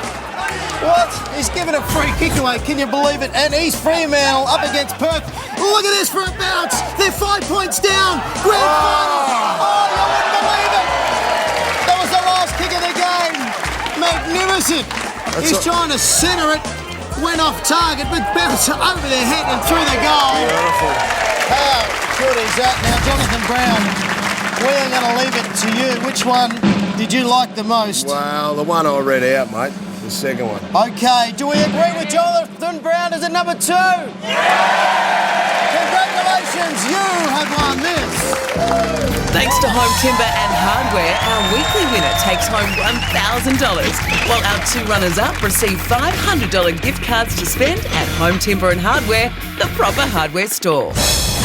What? He's given a free kick away, can you believe it? And East Fremantle up against Perth. Look at this for a bounce. They're 5 points down. Grand final. Oh, you wouldn't believe it. That was the last kick of the game. Magnificent. He's trying to centre it. Went off target, but bounced over their head and through the goal. Beautiful. How good is that? Now, Jonathan Brown, we're going to leave it to you. Which one did you like the most? Well, the one I read out, mate. The second one. Okay, do we agree with Jonathan Brown as a number 2? Congratulations, you have won this. Thanks to Home Timber and Hardware, our weekly winner takes home $1,000, while our 2 runners-up receive $500 gift cards to spend at Home Timber and Hardware, the proper hardware store.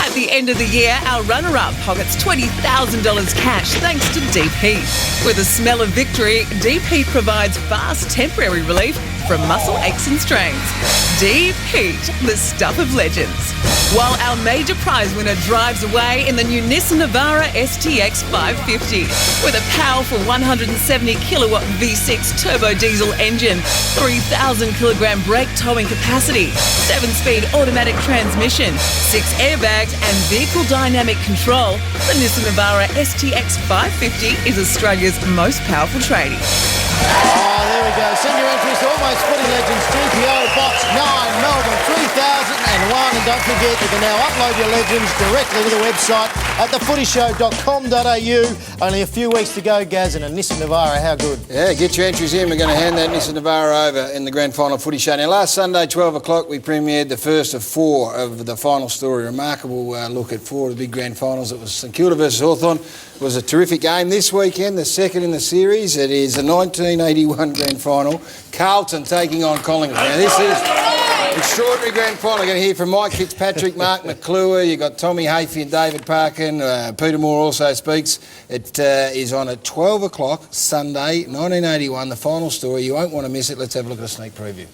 At the end of the year, our runner-up pockets $20,000 cash thanks to Deep Heat. With a smell of victory, Deep Heat provides fast, temporary relief from muscle aches and strains. Deep Heat, the stuff of legends. While our major prize winner drives away in the new Nissan Navara STX 550 with a powerful 170 kilowatt V6 turbo diesel engine, 3,000 kilogram brake towing capacity, 7-speed automatic transmission, 6 airbags and vehicle dynamic control, the Nissan Navara STX 550 is Australia's most powerful tradie. Oh, there we go. Send your entries to Almost Footy Legends, GPO Box 9, Melbourne 3001. And don't forget, you can now upload your legends directly to the website at thefootyshow.com.au. Only a few weeks to go, Gaz, and a Nissan Navara. How good? Yeah, get your entries in. We're going to hand that Nissan Navara over in the grand final footy show. Now, last Sunday, 12 o'clock, we premiered the first of 4 of the final story. Remarkable look at 4 of the big grand finals. It was St Kilda versus Hawthorn. It was a terrific game this weekend, the second in the series. It is a 1981 grand final. Carlton taking on Collingwood. Now, this is extraordinary grand final. We're going to hear from Mike Fitzpatrick, Mark McClure. You've got Tommy Hafey and David Parkin. Peter Moore also speaks. It is on at 12 o'clock Sunday, 1981, the final story. You won't want to miss it. Let's have a look at a sneak preview.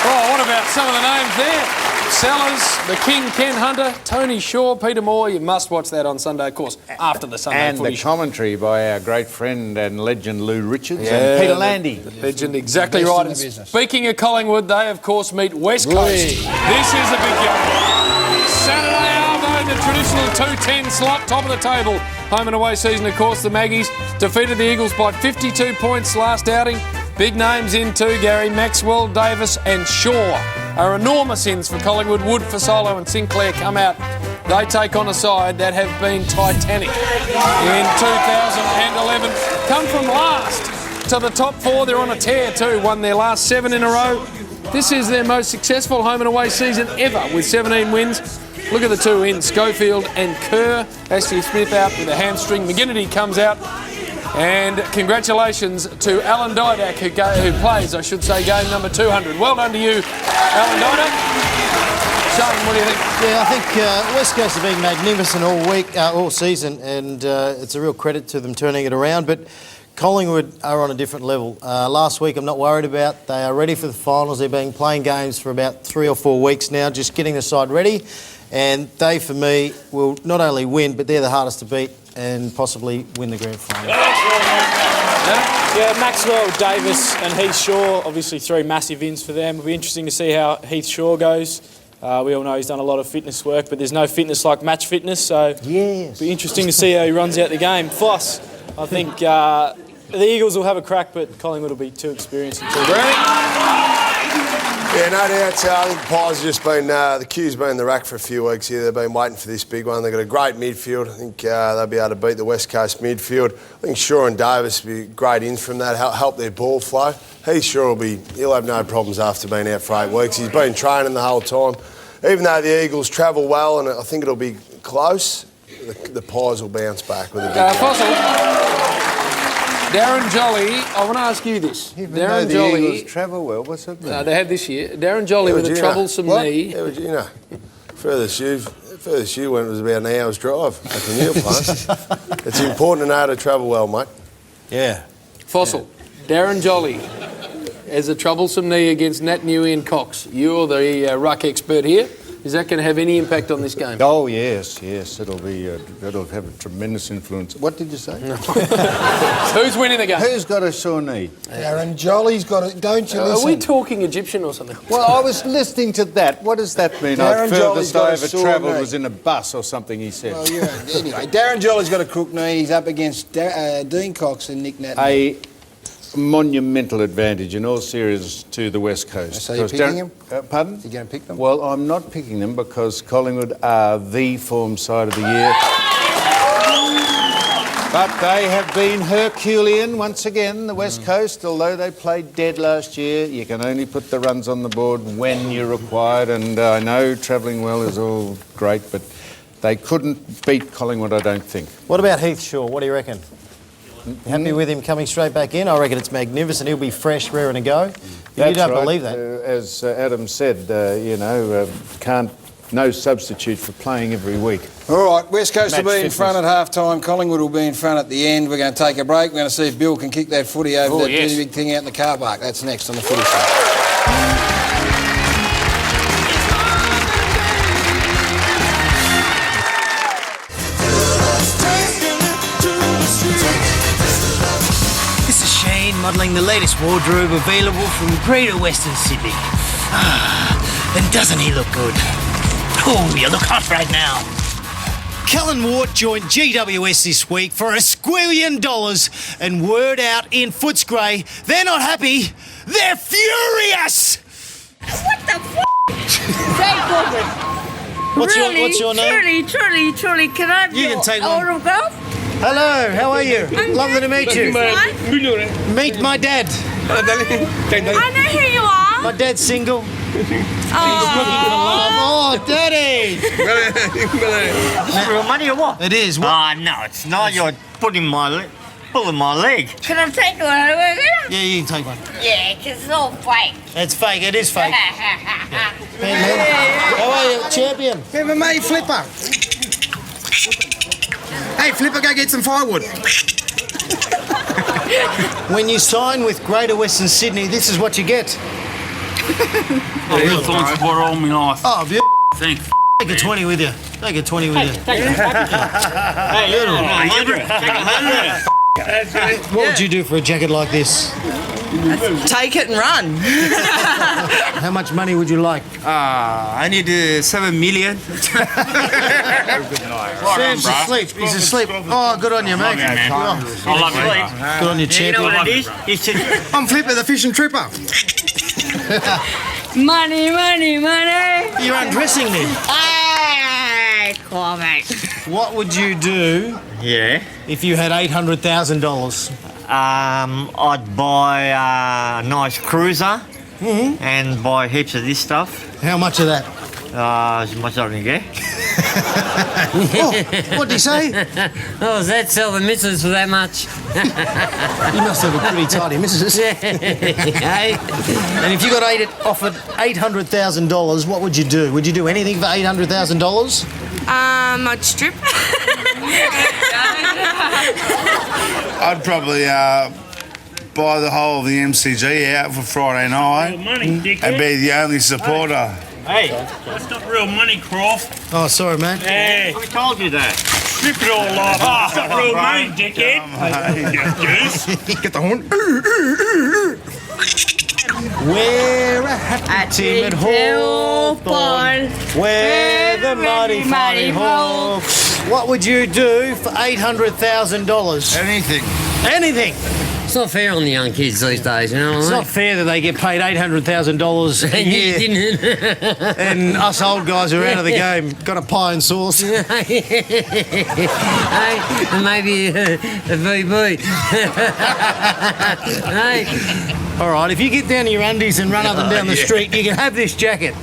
Oh, what about some of the names there? Sellers, the King, Ken Hunter, Tony Shaw, Peter Moore. You must watch that on Sunday, of course, after the Sunday and footy. The commentary by our great friend and legend Lou Richards and Peter Landy. The legend, exactly right. And speaking of Collingwood, they, of course, meet West Coast. This is a big game. Saturday, Arvo, the traditional 2-10 slot, top of the table. Home and away season, of course, the Maggies defeated the Eagles by 52 points last outing. Big names in too, Gary. Maxwell, Davis and Shaw are enormous ins for Collingwood. Wood, Fasolo and Sinclair come out. They take on a side that have been titanic in 2011. Come from last to the top 4. They're on a tear too. Won their last 7 in a row. This is their most successful home and away season ever with 17 wins. Look at the 2 ins, Schofield and Kerr. Ashley Smith out with a hamstring. McGinnity comes out. And congratulations to Alan Didak, who plays, I should say, game number 200. Well done to you, Alan Didak. Shane, what do you think? Yeah, I think West Coast have been magnificent all week, all season, and it's a real credit to them turning it around. But Collingwood are on a different level. Last week I'm not worried about. They are ready for the finals. They've been playing games for about 3 or 4 weeks now, just getting the side ready. And they, for me, will not only win, but they're the hardest to beat and possibly win the grand final. Yeah, Maxwell, Davis and Heath Shaw, obviously 3 massive ins for them. It'll be interesting to see how Heath Shaw goes. We all know he's done a lot of fitness work, but there's no fitness like match fitness, so it'll be interesting to see how he runs out the game. Floss, I think the Eagles will have a crack, but Collingwood will be too experienced and too Yeah, no doubt. I think Pies have just been, the queue's been in the rack for a few weeks here. They've been waiting for this big one. They've got a great midfield. I think they'll be able to beat the West Coast midfield. I think Shaw and Davis will be great ins from that, help their ball flow. Heath Shaw he'll have no problems after being out for 8 weeks. He's been training the whole time. Even though the Eagles travel well and I think it'll be close, the Pies will bounce back with a big game. Darren Jolly, I want to ask you this. Darren the Jolly. Eagles travel well. What's that mean? They have this year. Darren Jolly with a troublesome knee. How would you know? Furthest you went was about an hour's drive up in your place. It's important to know how to travel well, mate. Yeah. Fossil. Darren Jolly has a troublesome knee against Nat Newey and Cox. You're the ruck expert here. Is that going to have any impact on this game? Oh yes. It'll have a tremendous influence. What did you say? Who's winning the game? Who's got a sore knee? Darren Jolly's got it. Don't you listen? Are we talking Egyptian or something? Well, I was listening to that. What does that mean? Darren Jolly's Furthest got I a ever sore travelled knee. was in a bus or something, he said. Well, yeah. Anyway, Darren Jolly's got a crook knee. He's up against Dean Cox and Nick Nat. A monumental advantage in all seriousness to the West Coast. So you're picking him? Pardon? You going to pick them? Well, I'm not picking them because Collingwood are the form side of the year. But they have been Herculean once again, the West Coast. Although they played dead last year, you can only put the runs on the board when you're required. And I know travelling well is all great, but they couldn't beat Collingwood, I don't think. What about Heath Shaw? What do you reckon? Happy with him coming straight back in? I reckon it's magnificent. He'll be fresh, raring to go. You don't believe that? As Adam said, no substitute for playing every week. All right, West Coast will Match be in fitness. front at half-time. Collingwood will be in front at the end. We're going to take a break. We're going to see if Bill can kick that footy over that dirty big thing out in the car park. That's next on the Footy Show. This is Shane modelling the latest wardrobe available from Greater Western Sydney. And doesn't he look good? Oh, you look hot right now. Cullen Ward joined GWS this week for $1 squillion, and word out in Footscray, they're not happy, they're furious! What the f***? Very corporate. What's your name? Truly, can I have You your can take one. autograph? Hello, how are you? Lovely to meet you. Fine. Meet my dad. I know who you are. My dad's single. Oh, Oh, Daddy! Real money or what? It is. Ah, no, it's not. You're pulling my leg. can I take one over there? Yeah, you can take one. Yeah, because it's all fake. It's fake. It is fake. Hey, man. How are you, champion? Hey, mate, Flipper. Hey, Flipper, go get some firewood. When you sign with Greater Western Sydney, this is what you get. I've been playing sport all my life. Oh, yeah. Thanks. Take a 20 with you. Take a 20 with you. Take a 100. What would you do for a jacket like this? Take it and run. How much money would you like? I need 7 million. Sam's asleep. He's asleep. Oh, good on you, mate. I love you. Good on you, champion. You know what it is? I'm Flipper, the fish and tripper. Money. You're undressing me. Hey, cool, mate. What would you do if you had $800,000? I'd buy a nice cruiser and buy heaps of this stuff. How much of that? As much as I can get. What'd he say? Oh, does that sell the missus for that much? You must have a pretty tidy missus. And if you got offered $800,000, what would you do? Would you do anything for $800,000? I'd strip. I'd probably buy the whole of the MCG out for Friday night and be the only supporter. Hey, that's not real money, Croft. Oh, sorry, man. Hey, I told you that. strip it all off. That's not real money, dickhead. Get the horn. We're a happy team at Hawthorn. We're the mighty Hawks. What would you do for $800,000? Anything. Anything. It's not fair on the young kids these days, you know. It's not fair that they get paid $800,000 a year, and us old guys who are out of the game got a pie and sauce. Hey, and maybe a VB. Hey. All right, if you get down to your undies and run up and down the street, you can have this jacket.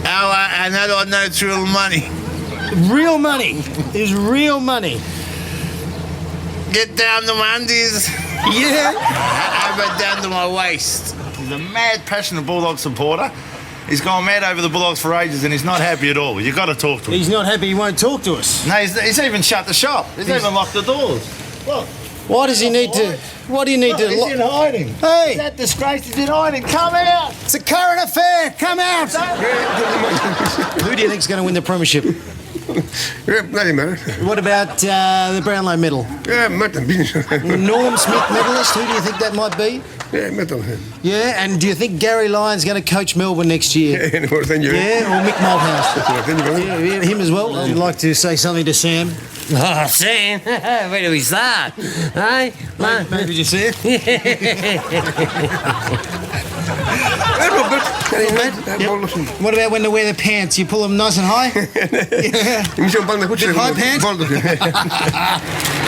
And I don't know it's real money. Real money is real money. Get down to my undies. Yeah. How about down to my waist? He's a mad, passionate Bulldog supporter. He's gone mad over the Bulldogs for ages and he's not happy at all. You've got to talk to him. He's not happy he won't talk to us. No, he's even shut the shop. He's even locked the doors. Look. Why does he need to... Why do you need to... He's in hiding. Hey! That disgrace is in hiding. Come out! It's a current affair! Come out! Who do you think's going to win the premiership? Bloody man. What about the Brownlow medal? Yeah, metal business. Norm Smith medalist, who do you think that might be? Yeah, metal. Yeah, and do you think Gary Lyon's going to coach Melbourne next year? Yeah, or Mick Malthouse? Yeah, him as well. I'd like to say something to Sam. Oh, Sam, where do we start? Hey? Maybe did you see it? What about when they wear the pants? You pull them nice and high? Yeah. High pants?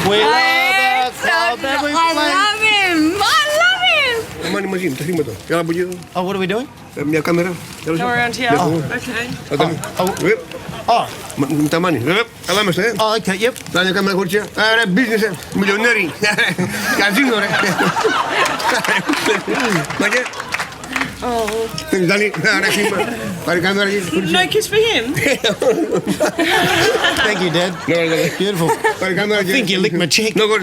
We love him. Oh, what are we doing? Come around here. Okay. Oh, okay, yep. Business, millionaire. Casino. Oh. No kiss for him. Thank you, Dad. Beautiful. I think you licked my cheek. There we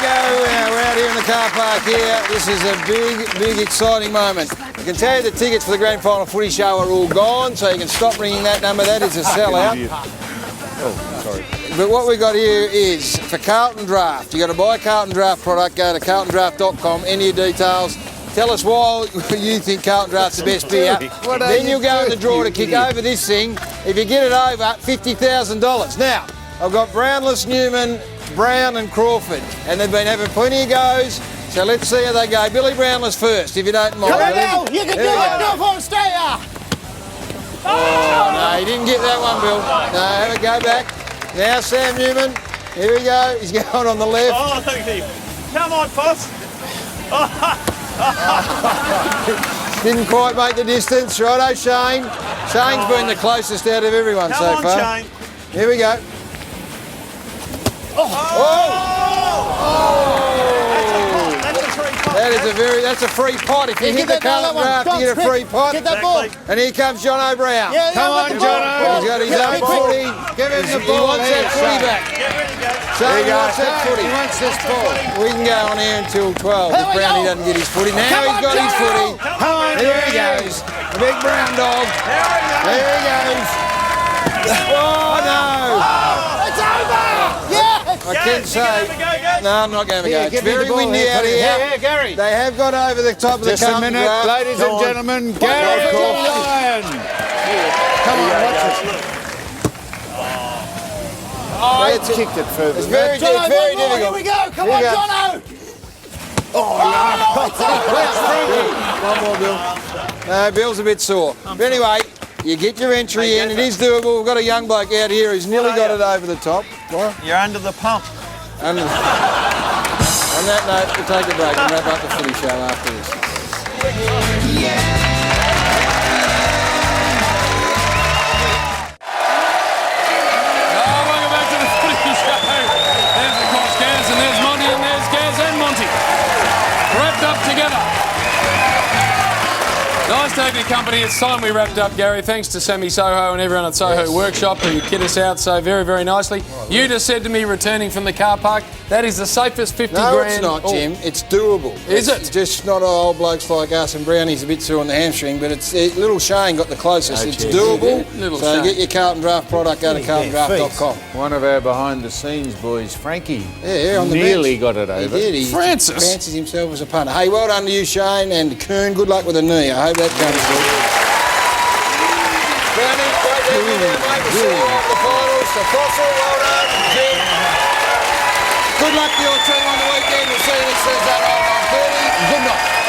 go. We're out here in the car park here. This is a big, exciting moment. I can tell you the tickets for the grand final footy show are all gone, so you can stop ringing that number. That is a sellout. Oh, sorry. But what we've got here is for Carlton Draft. You've got to buy a Carlton Draft product, go to carltondraft.com, enter your details. Tell us why you think Carlton Draft's the best beer. Then you'll go in the draw to kick over this thing. If you get it over, $50,000. Now, I've got Brownless, Newman, Brown and Crawford, and they've been having plenty of goes, so let's see how they go. Billy Brownless first, if you don't mind. Come on now, you can do it, go for Australia! Oh, no, he didn't get that one, Bill. No, have it go back. Now Sam Newman, here we go, he's going on the left. Oh, thank you. Come on, boss. Didn't quite make the distance. Righto, Shane. Shane's been the closest out of everyone so far. Shane. Here we go. That's a free pot. If you hit the Carlton Draft, you get a free pot. Get that ball. And here comes Jono Brown. Come on, Jono. He's got his own footy. Give him the ball. He wants that footy back. So he wants that footy. He wants this ball. We can go on here until 12 if Brownie doesn't get his footy. Now he's got his footy. Here he goes. The big brown dog. There he goes. Oh, no. It's over! Yes! I can say, no, I'm not going to go. It's very windy out here. Yeah, Gary. They have got over the top of the Just a Carlton minute, Draft. ladies and gentlemen. Gary Lyon. Come on, watch it. Oh, it's kicked it further. It's very difficult. Here we go. Come on, Jono. One more, Bill. No, Bill's a bit sore. But anyway, you get your entry in. It is doable. We've got a young bloke out here who's nearly got it over the top. What? You're under the pump. On that note, we'll take a break and wrap up the footy show after this. Welcome back to the footy show. There's the coach, Gaz, and there's Monty, and there's Gaz and Monty. Wrapped up together. Nice to have your company. It's time we wrapped up, Gary. Thanks to Sammy Soho and everyone at Soho Workshop who kit us out so very, very nicely. You just said to me, returning from the car park, that is the safest 50 grand. No, it's not, Jim. It's doable. Is it's it? Just not old blokes like us, and Brownie's a bit sore on the hamstring, but it's little Shane got the closest. It's doable. Little so Shane. Get your Carlton Draft product, go to carltondraft.com. One of our behind-the-scenes boys, Frankie, Yeah, on the nearly bench. got it over. He did. He fancies himself as a punter. Hey, well done to you, Shane, and Coon, good luck with the knee. I hope that comes good. Brownie, great to have you there, mate. We'll see you on the finals. So Fossil, well done. Jim. Good luck to your team on the weekend. We'll see you next Thursday night at 9:30. Good night.